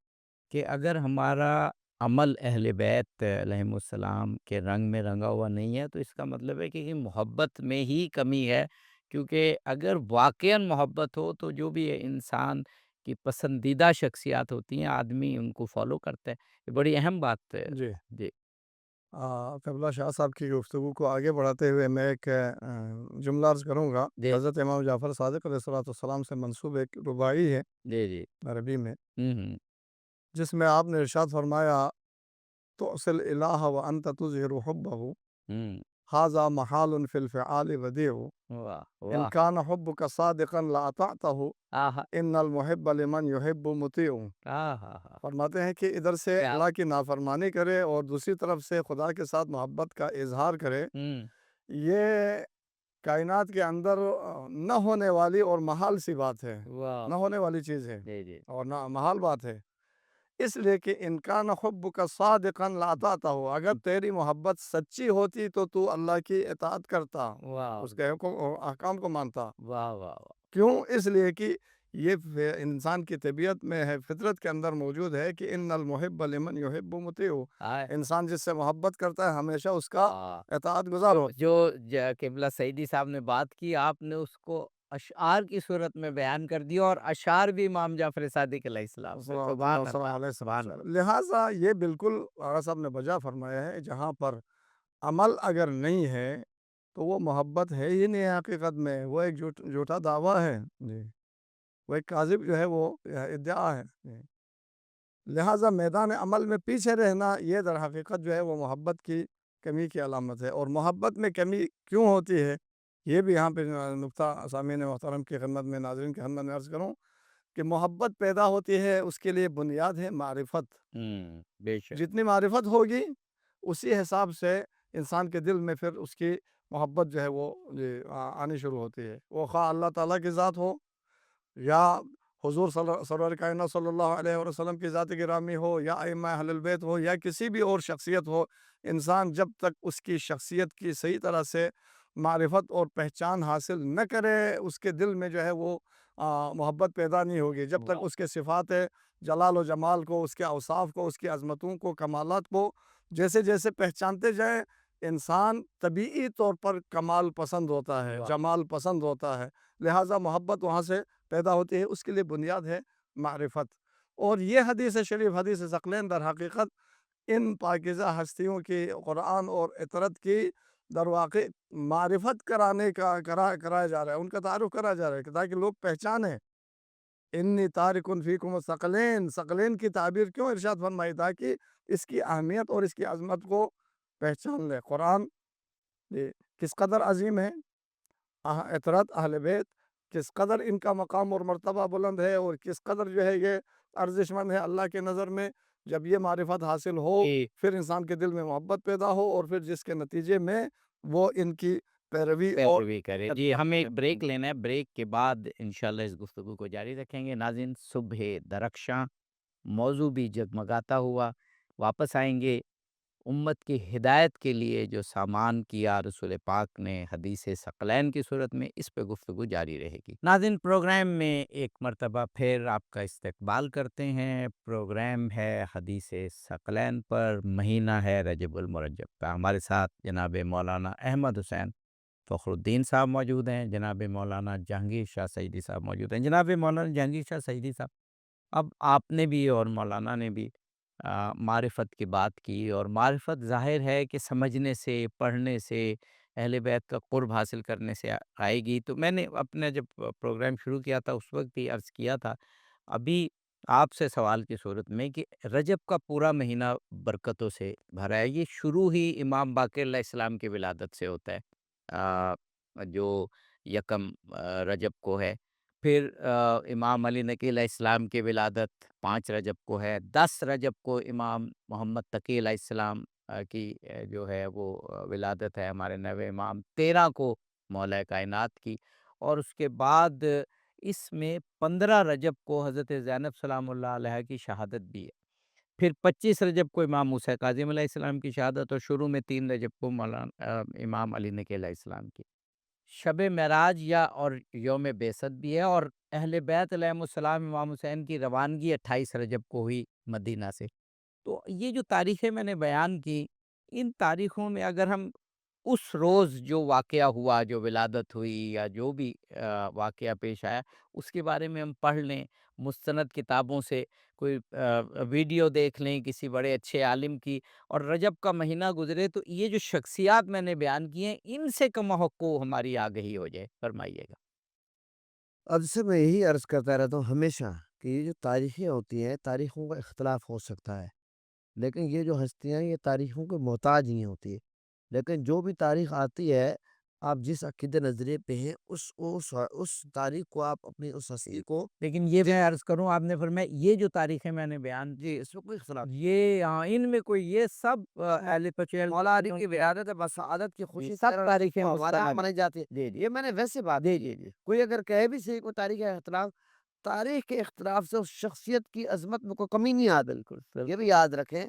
کہ اگر ہمارا عمل اہل بیت علیہم السلام کے رنگ میں رنگا ہوا نہیں ہے تو اس کا مطلب ہے کہ محبت میں ہی کمی ہے، کیونکہ اگر واقعاً محبت ہو تو جو بھی انسان کی پسندیدہ شخصیات ہوتی ہیں آدمی ان کو فالو کرتا ہے۔ یہ بڑی اہم بات ہے۔
جی
جی
قبلہ شاہ صاحب کی گفتگو کو آگے بڑھاتے ہوئے میں ایک جملہ عرض کروں گا۔
جی
حضرت امام جعفر صادق علیہ الصلوۃ والسلام سے منسوب ایک رباعی ہے
جی جی،
عربی میں،
ہوں،
جس میں آپ نے ارشاد فرمایا تؤصل الہ وانت تظہر حبہ
ہوں،
ھذا محال فی الفعال ودیع
واہ
ان
واہ،
کان حبک صادقا لاطعتہ
آہا
ان المحب لمن یحب مطیع۔
آہا،
فرماتے ہیں کہ ادھر سے
کیا،
اللہ کی نافرمانی کرے اور دوسری طرف سے خدا کے ساتھ محبت کا اظہار کرے،
ہوں،
یہ کائنات کے اندر نہ ہونے والی اور محال سی بات ہے،
واہ،
نہ ہونے والی چیز ہے
جی جی،
اور نہ محال بات ہے، اس لیے کہ انکان حب کا صادقا لاطاتا ہو، اگر تیری محبت سچی ہوتی تو اللہ کی اطاعت کرتا،
واہ
اس کے احکام کو مانتا۔
واہ واہ واہ،
کیوں؟ اس لیے کہ یہ انسان کی طبیعت میں ہے، فطرت کے اندر موجود ہے کہ ان المحب لمن یحب مطیع،
آئے،
انسان جس سے محبت کرتا ہے ہمیشہ اس کا
آہ،
اطاعت گزار ہو۔
جو قبلہ سعیدی صاحب نے بات کی آپ نے اس کو اشعار کی صورت میں بیان کر دیا، اور اشعار بھی امام جعفر صادق علیہ السلام سے، سبحان اللہ، سبحان اللہ،
لہٰذا یہ بالکل آغا صاحب نے بجا فرمایا ہے، جہاں پر عمل اگر نہیں ہے تو وہ محبت ہے ہی نہیں، حقیقت میں وہ ایک جھوٹا دعویٰ ہے، جی وہ ایک کاذب جو ہے وہ ادعا ہے، جی لہٰذا میدان عمل میں پیچھے رہنا یہ در حقیقت جو ہے وہ محبت کی کمی کی علامت ہے۔ اور محبت میں کمی کیوں ہوتی ہے یہ بھی یہاں پہ نقطہ سامعین محترم کی خدمت میں، ناظرین کی خدمت میں عرض کروں کہ محبت پیدا ہوتی ہے، اس کے لیے بنیاد ہے معرفت۔
بے شک،
جتنی معرفت ہوگی اسی حساب سے انسان کے دل میں پھر اس کی محبت جو ہے وہ آنی شروع ہوتی ہے، وہ خواہ اللہ تعالیٰ کی ذات ہو یا حضور سرور کائنات صلی اللہ علیہ وسلم کی ذات گرامی ہو یا ائمہ اہل البیت ہو یا کسی بھی اور شخصیت ہو، انسان جب تک اس کی شخصیت کی صحیح طرح سے معرفت اور پہچان حاصل نہ کرے اس کے دل میں جو ہے وہ محبت پیدا نہیں ہوگی، جب تک
واہ،
اس کے صفات جلال و جمال کو، اس کے اوصاف کو، اس کی عظمتوں کو، کمالات کو جیسے جیسے پہچانتے جائیں، انسان طبیعی طور پر کمال پسند ہوتا ہے،
واہ،
جمال پسند ہوتا ہے، لہٰذا محبت وہاں سے پیدا ہوتی ہے، اس کے لیے بنیاد ہے معرفت۔ اور یہ حدیث شریف، حدیث ثقلین، در حقیقت ان پاکیزہ ہستیوں کی قرآن اور اطرت کی در واقع معرفت کرانے کا کرایا جا رہا ہے، ان کا تعارف کرایا جا رہا ہے تاکہ لوگ پہچانیں انی تارکن فیکم ثقلین، ثقلین کی تعبیر کیوں ارشاد فرمائی؟ تاکہ اس کی اہمیت اور اس کی عظمت کو پہچان لے۔ قرآن یہ کس قدر عظیم ہے، اطرت اہل بیت کس قدر ان کا مقام اور مرتبہ بلند ہے، اور کس قدر جو ہے یہ ارزش مند ہے اللہ کے نظر میں۔ جب یہ معرفت حاصل ہو پھر انسان کے دل میں محبت پیدا ہو، اور پھر جس کے نتیجے میں وہ ان کی پیروی اور
پیروی کرے۔ جی ہمیں ایک بریک لینا ہے، بریک کے بعد انشاءاللہ اس گفتگو کو جاری رکھیں گے۔ ناظرین، صبح درخشاں، موضوع بھی جگمگاتا ہوا، واپس آئیں گے۔ امت کی ہدایت کے لیے جو سامان کیا رسول پاک نے حدیث ثقلین کی صورت میں، اس پہ گفتگو جاری رہے گی۔ ناظرین، پروگرام میں ایک مرتبہ پھر آپ کا استقبال کرتے ہیں۔ پروگرام ہے حدیث ثقلین پر، مہینہ ہے رجب المرجب کا۔ ہمارے ساتھ جناب مولانا احمد حسین فخر الدین صاحب موجود ہیں، جناب مولانا جہانگیر شاہ سعیدی صاحب موجود ہیں۔ جناب مولانا جہانگیر شاہ سعیدی صاحب، اب آپ نے بھی اور مولانا نے بھی معرفت کی بات کی، اور معرفت ظاہر ہے کہ سمجھنے سے، پڑھنے سے، اہل بیت کا قرب حاصل کرنے سے آئے گی۔ تو میں نے اپنا جب پروگرام شروع کیا تھا اس وقت بھی عرض کیا تھا، ابھی آپ سے سوال کی صورت میں، کہ رجب کا پورا مہینہ برکتوں سے بھرا ہے۔ یہ شروع ہی امام باقر علیہ السلام کی ولادت سے ہوتا ہے، جو یکم رجب کو ہے۔ پھر امام علی نقی علیہ السلام کی ولادت 5 رجب کو ہے۔ 10 رجب کو امام محمد تقی علیہ السلام کی جو ہے وہ ولادت ہے، ہمارے نوے امام۔ 13 کو مولا کائنات کی، اور اس کے بعد اس میں 15 رجب کو حضرت زینب سلام اللہ علیہ کی شہادت بھی ہے۔ پھر 25 رجب کو امام موسیٰ کاظم علیہ السلام کی شہادت، اور شروع میں 3 رجب کو مولانا امام علی نقی علیہ السلام کی شب معراج یا اور یوم بعثت بھی ہے۔ اور اہل بیت علیہم السلام، امام حسین کی روانگی 28 رجب کو ہوئی مدینہ سے۔ تو یہ جو تاریخیں میں نے بیان کی، ان تاریخوں میں اگر ہم اس روز جو واقعہ ہوا، جو ولادت ہوئی، یا جو بھی واقعہ پیش آیا، اس کے بارے میں ہم پڑھ لیں، مستند کتابوں سے کوئی ویڈیو دیکھ لیں کسی بڑے اچھے عالم کی، اور رجب کا مہینہ گزرے تو یہ جو شخصیات میں نے بیان کی ہیں، ان سے کم حقو ہماری آگہی ہو جائے۔ فرمائیے گا۔
اب سے میں یہی عرض کرتا رہتا ہوں ہمیشہ کہ یہ جو تاریخیں ہوتی ہیں، تاریخوں کا اختلاف ہو سکتا ہے، لیکن یہ جو ہستیاں ہیں یہ تاریخوں کے محتاج نہیں ہوتی ہے۔ لیکن جو بھی تاریخ آتی ہے، آپ جس عقیدے نظریے پہ ہیں اس تاریخ کو آپ اپنی اس ہستی کو،
لیکن یہ میں عرض کروں، آپ نے فرمایا یہ جو تاریخیں میں نے بیان
جی اس میں کوئی اختلاف نہیں۔
یہ ان میں کوئی، یہ سب اہل پچیل
مولا علی کی ولادت بسعادت کی خوشی
سب
طرح
تاریخیں
ہمارے یہاں
مستند
منائی جاتی ہے۔
جی جی
یہ میں نے ویسے بات
جی
کی۔
جی جی
کوئی اگر کہے بھی صحیح کوئی تاریخ کا اختلاف، تاریخ کے اختلاف سے اس شخصیت کی عظمت میں کوئی کمی نہیں آتی۔
بالکل
یہ بھی یاد رکھیں،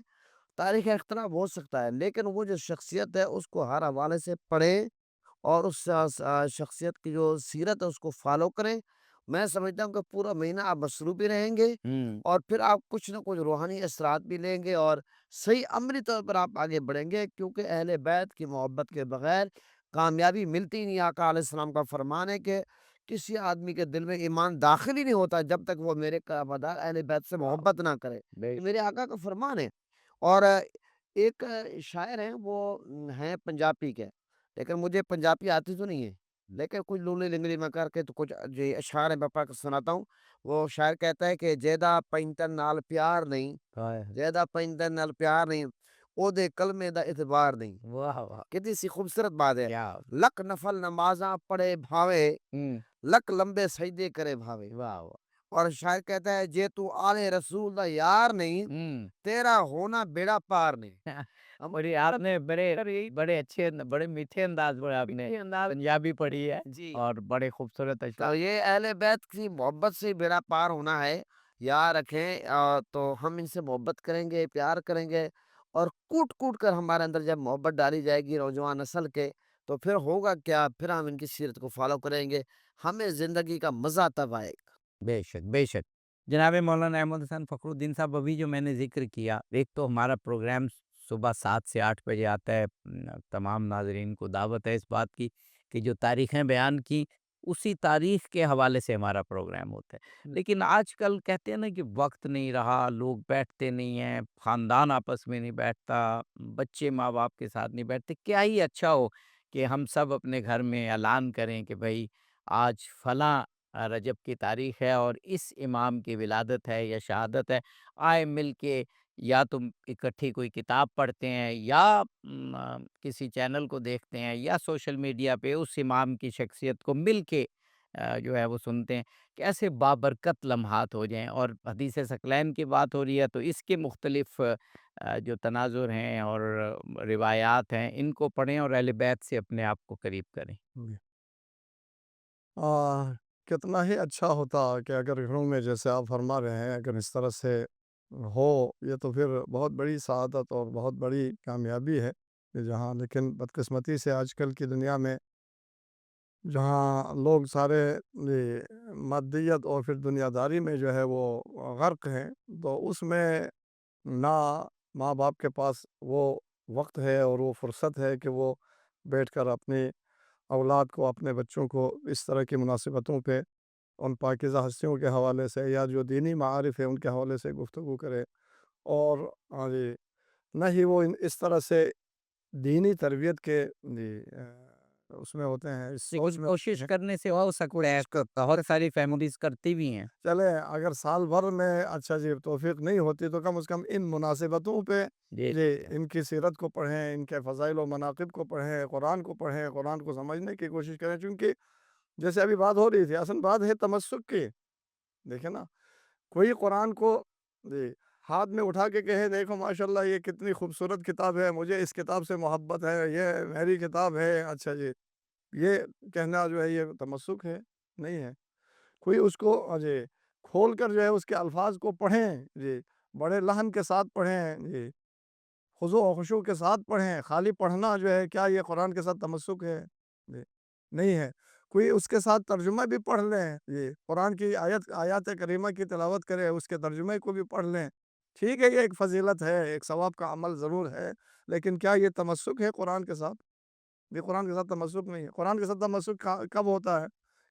تاریخ کا اختلاف ہو سکتا ہے، لیکن وہ جو شخصیت ہے اس کو ہر حوالے سے پڑھیں، اور اس شخصیت کی جو سیرت ہے اس کو فالو کریں۔ میں سمجھتا ہوں کہ پورا مہینہ آپ مصروف بھی رہیں گے، اور پھر آپ کچھ نہ کچھ روحانی اثرات بھی لیں گے، اور صحیح عملی طور پر آپ آگے بڑھیں گے، کیونکہ اہل بیت کی محبت کے بغیر کامیابی ملتی نہیں۔ آقا علیہ السلام کا فرمان ہے کہ کسی آدمی کے دل میں ایمان داخل ہی نہیں ہوتا جب تک وہ میرے وفادار اہل بیت سے محبت نہ کرے۔
بے
یہ میرے آقا کا فرمان ہے۔ اور ایک شاعر ہیں، وہ ہیں پنجابی کے، لیکن مجھے پنجابی آتی تو نہیں ہے، لیکن کچھ لولی لنگڑی میں کر کے تو کچھ جو اشعار ہیں پاپا کو سناتا ہوں۔ وہ شاعر کہتا ہے کہ جیدہ پینتن نال پیار نہیں، جیدہ پینتن نال پیار نہیں، او دے کلمے دا اعتبار نہیں۔
واہ واہ،
کتنی سی خوبصورت بات ہے۔
کیا
لک نفل نمازاں پڑھے بھاوے، لک لمبے سجدے کرے بھاوے۔
واہ واہ،
اور شاعر کہتا ہے جے تو آلے رسول دا یار نہیں، تیرا ہونا بیڑا پار نہیں۔
اور یہ آپ نے بڑے اچھے، بڑے میٹھے انداز میں آپ نے پنجابی پڑھی ہے،
جی،
اور بڑے خوبصورت
تو
اشعار۔
یہ اہل بیت کی محبت سے بیڑا پار ہونا ہے، یاد رکھیں۔ تو ہم ان سے محبت کریں گے، پیار کریں گے، اور کوٹ کوٹ کر ہمارے اندر جب محبت ڈالی جائے گی نوجوان نسل کے، تو پھر ہوگا کیا؟ پھر ہم ان کی سیرت کو فالو کریں گے، ہمیں زندگی کا مزہ تب آئے گا۔
بے شک بے شک۔ جناب مولانا احمد حسین فخر الدین صاحب، ابھی جو میں نے ذکر کیا، ایک تو ہمارا پروگرام صبح 7 سے 8 بجے آتا ہے۔ تمام ناظرین کو دعوت ہے اس بات کی کہ جو تاریخیں بیان کی، اسی تاریخ کے حوالے سے ہمارا پروگرام ہوتا ہے۔ لیکن آج کل کہتے ہیں نا کہ وقت نہیں رہا، لوگ بیٹھتے نہیں ہیں، خاندان آپس میں نہیں بیٹھتا، بچے ماں باپ کے ساتھ نہیں بیٹھتے۔ کیا ہی اچھا ہو کہ ہم سب اپنے گھر میں اعلان کریں کہ بھائی آج فلاں رجب کی تاریخ ہے اور اس امام کی ولادت ہے یا شہادت ہے، آئے مل کے یا تم اکٹھی کوئی کتاب پڑھتے ہیں یا کسی چینل کو دیکھتے ہیں یا سوشل میڈیا پہ اس امام کی شخصیت کو مل کے جو ہے وہ سنتے ہیں کہ ایسے بابرکت لمحات ہو جائیں۔ اور حدیث ثقلین کی بات ہو رہی ہے تو اس کے مختلف جو تناظر ہیں اور روایات ہیں ان کو پڑھیں اور اہل بیت سے اپنے آپ کو قریب کریں۔
جی۔ کتنا ہی اچھا ہوتا کہ اگر گھروں میں جیسے آپ فرما رہے ہیں اگر اس طرح سے ہو، یہ تو پھر بہت بڑی سعادت اور بہت بڑی کامیابی ہے کہ جہاں، لیکن بدقسمتی سے آج کل کی دنیا میں جہاں لوگ سارے مادیت اور پھر دنیا داری میں جو ہے وہ غرق ہیں، تو اس میں نہ ماں باپ کے پاس وہ وقت ہے اور وہ فرصت ہے کہ وہ بیٹھ کر اپنی اولاد کو، اپنے بچوں کو اس طرح کی مناسبتوں پہ ان پاکیزہ ہستیوں کے حوالے سے یا جو دینی معارف ہے ان کے حوالے سے گفتگو کرے، اور جی نہ ہی وہ اس طرح سے دینی تربیت کے اس میں ہوتے ہیں، اس سوچ میں ہوتے
کوشش
ہیں،
کرنے سے ہو سکتا ہے،
کوشش کرتا
بہت
ہے۔
ساری فیملیز کرتی بھی ہیں۔
چلے اگر سال بھر میں اچھا جی توفیق نہیں ہوتی تو کم از کم ان مناسبتوں پہ
جی
جی ان کی سیرت کو پڑھیں، ان کے فضائل و مناقب کو پڑھیں، قرآن کو پڑھیں، قرآن کو سمجھنے کی کوشش کریں، چونکہ جیسے ابھی بات ہو رہی تھی اصل بات ہے تمسک کی۔ دیکھیں نا، کوئی قرآن کو جی ہاتھ میں اٹھا کے کہے دیکھو ماشاءاللہ یہ کتنی خوبصورت کتاب ہے، مجھے اس کتاب سے محبت ہے، یہ میری کتاب ہے، اچھا جی یہ کہنا جو ہے یہ تمسک ہے؟ نہیں ہے۔ کوئی اس کو جی کھول کر جو ہے اس کے الفاظ کو پڑھیں، جی بڑے لحن کے ساتھ پڑھیں، جی خضوع و خشوع کے ساتھ پڑھیں، خالی پڑھنا جو ہے کیا یہ قرآن کے ساتھ تمسک ہے؟ جی نہیں ہے۔ کوئی اس کے ساتھ ترجمہ بھی پڑھ لیں، جی قرآن کی آیات کریمہ کی تلاوت کرے، اس کے ترجمے کو بھی پڑھ لیں، ٹھیک ہے یہ ایک فضیلت ہے، ایک ثواب کا عمل ضرور ہے، لیکن کیا یہ تمسک ہے قرآن کے ساتھ؟ یہ قرآن کے ساتھ تمسک نہیں ہے۔ قرآن کے ساتھ تمسک کب ہوتا ہے؟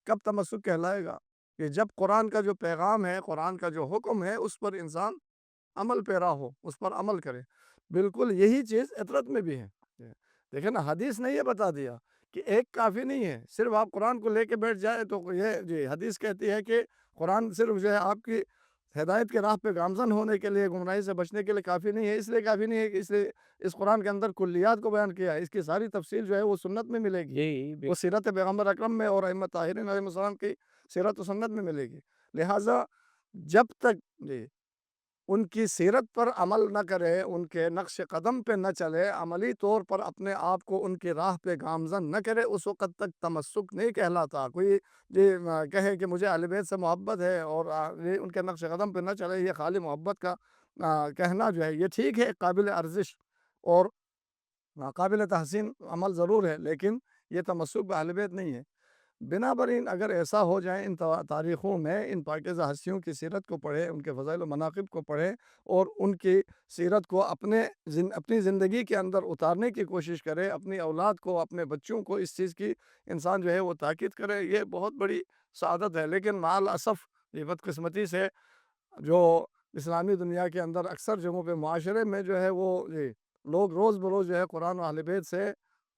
کب تمسک کہلائے گا؟ کہ جب قرآن کا جو پیغام ہے، قرآن کا جو حکم ہے اس پر انسان عمل پیرا ہو، اس پر عمل کرے۔ بالکل یہی چیز عطرت میں بھی ہے۔ دیکھیں نا، حدیث نے یہ بتا دیا کہ ایک کافی نہیں ہے، صرف آپ قرآن کو لے کے بیٹھ جائے تو یہ جی حدیث کہتی ہے کہ قرآن صرف جو ہے آپ کی ہدایت کے راہ پہ گامزن ہونے کے لیے، گمراہی سے بچنے کے لیے کافی نہیں ہے، اس لیے کافی نہیں ہے کہ اس لیے اس قرآن کے اندر کلیات کو بیان کیا ہے، اس کی ساری تفصیل جو ہے وہ سنت میں ملے گی،
جی
وہ سیرت پیغمبر اکرم میں اور ائمہ طاہرین علیہ السلام کی سیرت و سنت میں ملے گی۔ لہٰذا جب تک جی ان کی سیرت پر عمل نہ کرے، ان کے نقش قدم پہ نہ چلے، عملی طور پر اپنے آپ کو ان کی راہ پہ گامزن نہ کرے، اس وقت تک تمسک نہیں کہلاتا۔ کوئی جی کہے کہ مجھے اہل بیت سے محبت ہے اور یہ ان کے نقش قدم پہ نہ چلے، یہ خالی محبت کا کہنا جو ہے یہ ٹھیک ہے، قابل ارزش اور قابل تحسین عمل ضرور ہے، لیکن یہ تمسک باہل بیت نہیں ہے۔ بنابراین اگر ایسا ہو جائے، ان تاریخوں میں ان پاکیزہ ہستیوں کی سیرت کو پڑھے، ان کے فضائل و مناقب کو پڑھے اور ان کی سیرت کو اپنی زندگی کے اندر اتارنے کی کوشش کرے، اپنی اولاد کو، اپنے بچوں کو اس چیز کی انسان جو ہے وہ تاکید کرے، یہ بہت بڑی سعادت ہے۔ لیکن مع الاسف یہ بدقسمتی سے جو اسلامی دنیا کے اندر اکثر جگہوں پہ معاشرے میں جو ہے وہ لوگ روز بروز جو ہے قرآن و اہل بیت سے،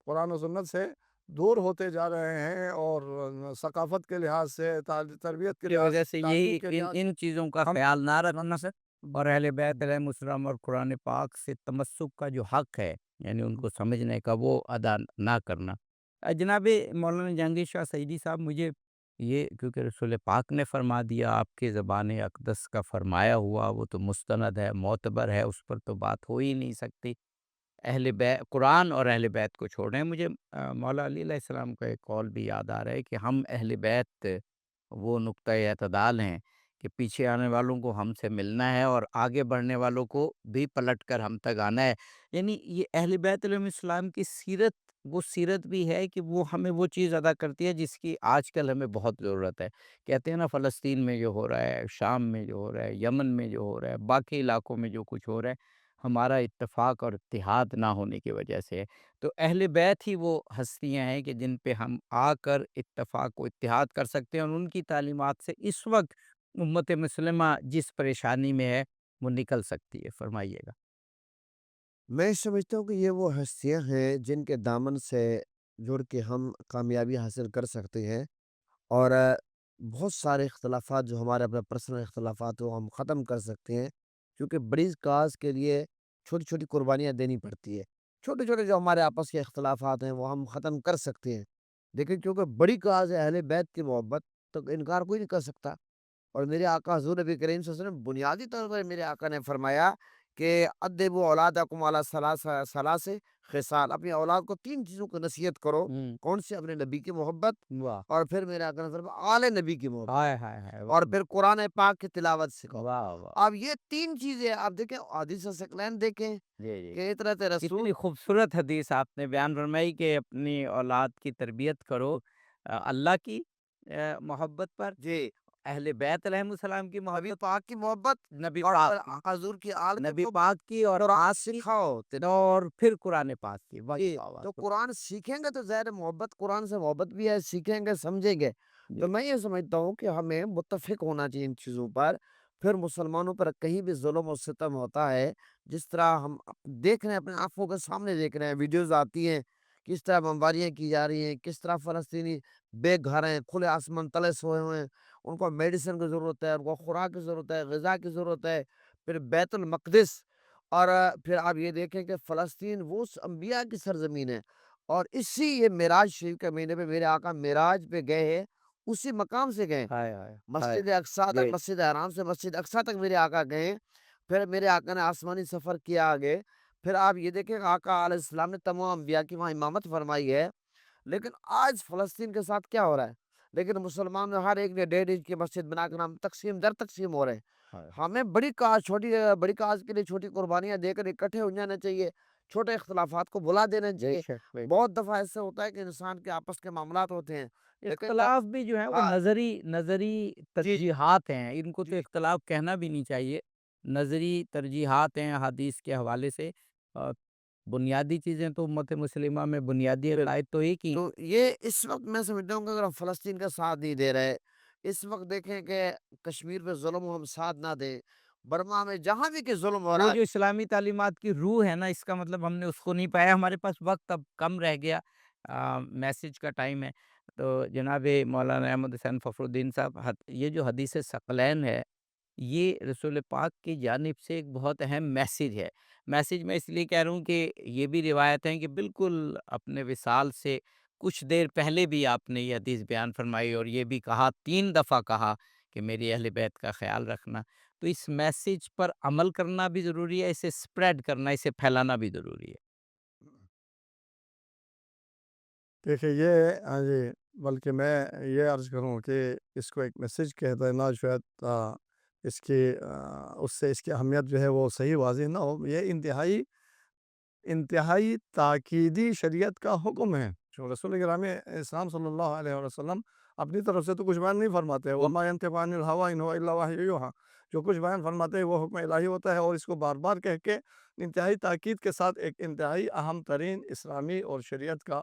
قرآن و سنت سے دور ہوتے جا رہے ہیں، اور ثقافت کے لحاظ سے، تربیت کے
کی
لحاظ
وجہ
سے،
سے
تعلیم
یہی
کے
ان
لحاظ
ان چیزوں کا
ہم
خیال نہ رکھنا اور اہل بیت علیہم السلام اور قرآن پاک سے تمسک کا جو حق ہے یعنی ان کو سمجھنے کا وہ ادا نہ کرنا۔ جناب مولانا جہانگیر شاہ سعیدی صاحب، مجھے یہ کیونکہ رسول پاک نے فرما دیا، آپ کے زبان اقدس کا فرمایا ہوا وہ تو مستند ہے، معتبر ہے، اس پر تو بات ہو ہی نہیں سکتی۔ اہل بیت قرآن اور اہل بیت کو چھوڑیں، مجھے مولا علی علیہ السلام کا ایک قول بھی یاد آ رہا ہے کہ ہم اہل بیت وہ نقطۂ اعتدال ہیں کہ پیچھے آنے والوں کو ہم سے ملنا ہے اور آگے بڑھنے والوں کو بھی پلٹ کر ہم تک آنا ہے۔ یعنی یہ اہل بیت علیہ السلام کی سیرت وہ سیرت بھی ہے کہ وہ ہمیں وہ چیز ادا کرتی ہے جس کی آج کل ہمیں بہت ضرورت ہے۔ کہتے ہیں نا، فلسطین میں جو ہو رہا ہے، شام میں جو ہو رہا ہے، یمن میں جو ہو رہا ہے، باقی علاقوں میں جو کچھ ہو رہا ہے، ہمارا اتفاق اور اتحاد نہ ہونے کی وجہ سے ہے۔ تو اہل بیت ہی وہ ہستیاں ہیں کہ جن پہ ہم آ کر اتفاق و اتحاد کر سکتے ہیں، اور ان کی تعلیمات سے اس وقت امت مسلمہ جس پریشانی میں ہے وہ نکل سکتی ہے۔ فرمائیے گا۔
میں سمجھتا ہوں کہ یہ وہ ہستیاں ہیں جن کے دامن سے جڑ کے ہم کامیابی حاصل کر سکتے ہیں، اور بہت سارے اختلافات جو ہمارے اپنے پرسنل اختلافات ہیں وہ ہم ختم کر سکتے ہیں، کیونکہ بڑی کاز کے لیے چھوٹی چھوٹی قربانیاں دینی پڑتی ہے۔ چھوٹے چھوٹے جو ہمارے آپس کے اختلافات ہیں وہ ہم ختم کر سکتے ہیں، لیکن کیونکہ بڑی کاز ہے اہل بیت کی محبت، تو انکار کوئی نہیں کر سکتا۔ اور میرے آقا حضور نبی کریم صلی اللہ علیہ وسلم بنیادی طور پر میرے آقا نے فرمایا کہ ادبوا اولادکم علی ثلاث خصال، اپنی اولاد کو 3 چیزوں کی نصیحت کرو۔
ہوں،
کون سی؟ اپنے نبی کی محبت،
واہ،
اور پھر میرے آقا نے فرمایا آل نبی کی محبت،
ہائے ہائے ہائے،
اور
واہ
پھر قرآن پاک کی تلاوت سکھاؤ۔
واہ واہ،
اب یہ 3 چیزیں آپ دیکھیں، حدیث ثقلین دیکھیں
جی جی،
کہ اطرت رسول۔
کتنی خوبصورت حدیث آپ نے بیان فرمائی کہ اپنی اولاد کی تربیت کرو اللہ کی محبت پر،
جی،
اہل بیت علیہم السلام کی
نبی
محبت،
پاک کی محبت،
نبی
اور
پاک
پھر
کی،
حضور کی آل کی
نبی
محبت،
پاک کی اور
قرآن
آپ کی،
سکھاؤ۔
اور پھر قرآن پاک کی، واہ
جی،
واہ واہ،
تو قرآن سیکھیں گے تو ظاہر ہے محبت، قرآن سے محبت بھی ہے، سیکھیں گے سمجھیں گے۔
جی
تو میں یہ سمجھتا ہوں کہ ہمیں متفق ہونا چاہیے ان چیزوں پر۔ پھر مسلمانوں پر کہیں بھی ظلم و ستم ہوتا ہے، جس طرح ہم دیکھ رہے ہیں، اپنے آنکھوں کے سامنے دیکھ رہے ہیں، ویڈیوز آتی ہیں کس طرح بمباریاں کی جا رہی ہیں، کس طرح فلسطینی بے گھر ہیں، کھلے آسمان تلے سوئے ہوئے ہیں، ان کو میڈیسن کی ضرورت ہے، ان کو خوراک کی ضرورت ہے، غذا کی ضرورت ہے۔ پھر بیت المقدس، اور پھر آپ یہ دیکھیں کہ فلسطین وہ انبیاء کی سرزمین ہے، اور اسی یہ معراج شریف کے مہینے پہ میرے آقا معراج پہ گئے ہیں، اسی مقام سے گئے،
ہائے ہائے ہائے،
مسجد اقصیٰ
جی
تک، مسجد حرام سے مسجد اقصیٰ تک میرے آقا گئے۔ پھر میرے آقا نے آسمانی سفر کیا آگے۔ پھر آپ یہ دیکھیں کہ آقا علیہ السلام نے تمام انبیاء کی وہاں امامت فرمائی ہے۔ لیکن آج فلسطین کے ساتھ کیا ہو رہا ہے؟ لیکن مسلمان میں ہر ایک نے 1.5 انچ کی مسجد بنا کر ہم تقسیم در تقسیم ہو رہے ہیں۔
ہائے،
ہمیں بڑی کاز، بڑی کاز کے لیے چھوٹی قربانیاں دے کر اکٹھے ہو جانا چاہیے، چھوٹے اختلافات کو بلا دینا
بے
چاہیے۔
شک بے شک،
بہت دفعہ ایسا ہوتا ہے کہ انسان کے آپس کے معاملات ہوتے ہیں، لیکن جب،
اختلاف بھی جو ہے وہ
ہاں،
نظری
جی،
ترجیحات ہیں، ان کو تو
جی،
اختلاف کہنا بھی نہیں چاہیے، نظری ترجیحات ہیں حدیث کے حوالے سے، اور بنیادی چیزیں تو امت مسلمہ میں بنیادی
بل
عقائد تو ایک ہی،
تو یہ اس وقت میں سمجھتا ہوں کہ اگر ہم فلسطین کا ساتھ نہیں دے رہے، اس وقت دیکھیں کہ کشمیر پہ ظلم ہو، ہم ساتھ نہ دیں، برما میں جہاں بھی کہ ظلم ہو
وہ
رہا ہے۔
جو اسلامی تعلیمات کی روح ہے نا، اس کا مطلب ہم نے اس کو نہیں پایا، ہمارے پاس وقت اب کم رہ گیا، میسج کا ٹائم ہے، تو جناب مولانا احمد حسین فخر الدین صاحب، یہ جو حدیث ثقلین ہے، یہ رسول پاک کی جانب سے ایک بہت اہم میسج ہے۔ میسج میں اس لیے کہہ رہا ہوں کہ یہ بھی روایت ہے کہ بالکل اپنے وصال سے کچھ دیر پہلے بھی آپ نے یہ حدیث بیان فرمائی، اور یہ بھی کہا، 3 دفعہ کہا کہ میری اہل بیت کا خیال رکھنا۔ تو اس میسج پر عمل کرنا بھی ضروری ہے، اسے اسپریڈ کرنا، اسے پھیلانا بھی ضروری ہے۔
دیکھیے یہ جی، بلکہ میں یہ عرض کروں کہ اس کو ایک میسج کہہ دینا شاید اس کی اس سے اس کی اہمیت جو ہے وہ صحیح واضح نہ ہو۔ یہ انتہائی تاکیدی شریعت کا حکم ہے، جو رسول گرامی اسلام صلی اللہ علیہ وسلم اپنی طرف سے تو کچھ بیان نہیں فرماتے، وما ينطق عن الهوى ان هو الا وحی یوحی، جو کچھ بیان فرماتے ہیں وہ حکم الہی ہوتا ہے، اور اس کو بار بار کہہ کے انتہائی تاکید کے ساتھ ایک انتہائی اہم ترین اسلامی اور شریعت کا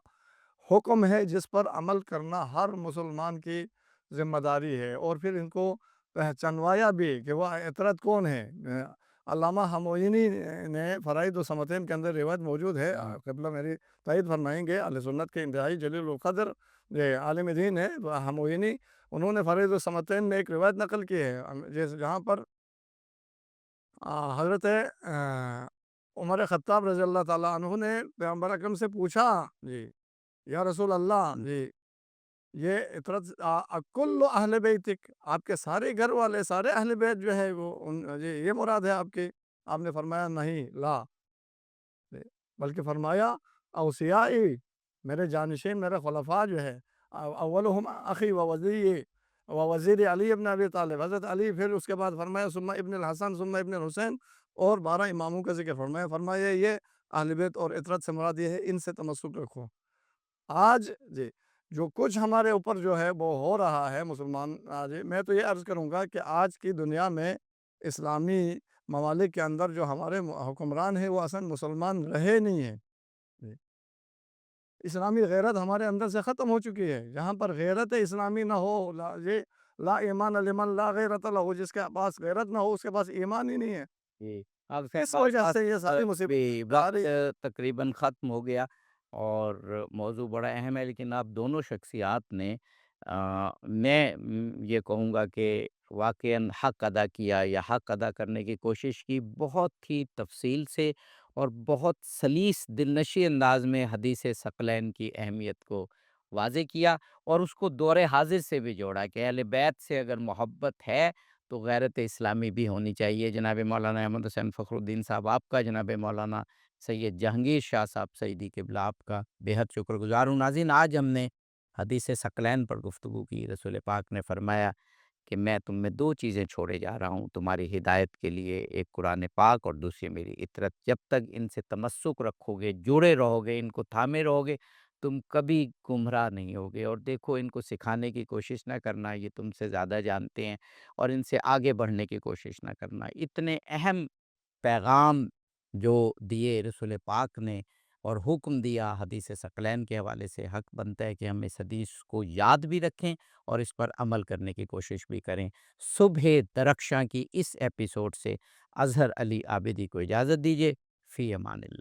حکم ہے، جس پر عمل کرنا ہر مسلمان کی ذمہ داری ہے۔ اور پھر ان کو پہچانوایا بھی کہ وہ اطرت کون ہے۔ علامہ ہموئینی نے فرائض و سمتین کے اندر روایت موجود ہے، قبلہ میری تائید فرمائیں گے، اہل سنت کے انتہائی جلیل القدر عالم دین ہے ہموئینی، انہوں نے فرائض و سمتین میں ایک روایت نقل کی ہے، جہاں پر حضرت عمر خطاب رضی اللہ تعالیٰ عنہ نے پیغمبر اکرم سے پوچھا، جی یا رسول اللہ، جی یہ اطرت کل اہل بیتک، آپ کے سارے گھر والے، سارے اہل بیت جو ہے وہ جی یہ مراد ہے آپ کی؟ آپ نے فرمایا نہیں، لا، بلکہ فرمایا اوصیائی، میرے جانشین، میرے خلفاء جو ہے، اولہم اخی و وزیر علی ابن ابی طالب، حضرت علی، پھر اس کے بعد فرمایا ثم ابن الحسن ثم ابن الحسین، اور 12 اماموں کا ذکر فرمایا یہ اہل بیت اور اطرت سے مراد یہ ہے، ان سے تمسک رکھو۔ آج جی جو کچھ ہمارے اوپر جو ہے وہ ہو رہا ہے مسلمان، آج میں تو یہ عرض کروں گا کہ آج کی دنیا میں اسلامی ممالک کے اندر جو ہمارے حکمران ہیں وہ اصلا مسلمان رہے نہیں ہیں، جی اسلامی غیرت ہمارے اندر سے ختم ہو چکی ہے۔ جہاں پر غیرت اسلامی نہ ہو، لا ایمان لمن لا غیرت لہ، جس کے پاس غیرت نہ ہو اس کے پاس ایمان ہی نہیں ہے۔
جی، اب
اس وجہ سے یہ ساری
بھی
مصیبت آ
وقت
رہی ہے۔
تقریباً ختم ہو گیا، اور موضوع بڑا اہم ہے، لیکن آپ دونوں شخصیات نے میں یہ کہوں گا کہ واقعاً حق ادا کیا یا حق ادا کرنے کی کوشش کی، بہت ہی تفصیل سے اور بہت سلیس دلنشیں انداز میں حدیث ثقلین کی اہمیت کو واضح کیا، اور اس کو دور حاضر سے بھی جوڑا کہ اہل بیت سے اگر محبت ہے تو غیرت اسلامی بھی ہونی چاہیے۔ جناب مولانا احمد حسین فخر الدین صاحب آپ کا، جناب مولانا سید جہانگیر شاہ صاحب سعیدی قبلہ آپ کا بےحد شکر گزار ہوں۔ ناظرین، آج ہم نے حدیث ثقلین پر گفتگو کی۔ رسول پاک نے فرمایا کہ میں تم میں دو چیزیں چھوڑے جا رہا ہوں تمہاری ہدایت کے لیے، ایک قرآن پاک اور دوسری میری اطرت۔ جب تک ان سے تمسک رکھو گے، جڑے رہو گے، ان کو تھامے رہو گے، تم کبھی گمراہ نہیں ہوگے۔ اور دیکھو، ان کو سکھانے کی کوشش نہ کرنا، یہ تم سے زیادہ جانتے ہیں، اور ان سے آگے بڑھنے کی کوشش نہ کرنا۔ اتنے اہم پیغام جو دیے رسول پاک نے اور حکم دیا حدیث ثقلین کے حوالے سے، حق بنتا ہے کہ ہم اس حدیث کو یاد بھی رکھیں اور اس پر عمل کرنے کی کوشش بھی کریں۔ صبح درخشاں کی اس ایپیسوڈ سے اظہر علی عابدی کو اجازت دیجیے۔ فی امان اللہ۔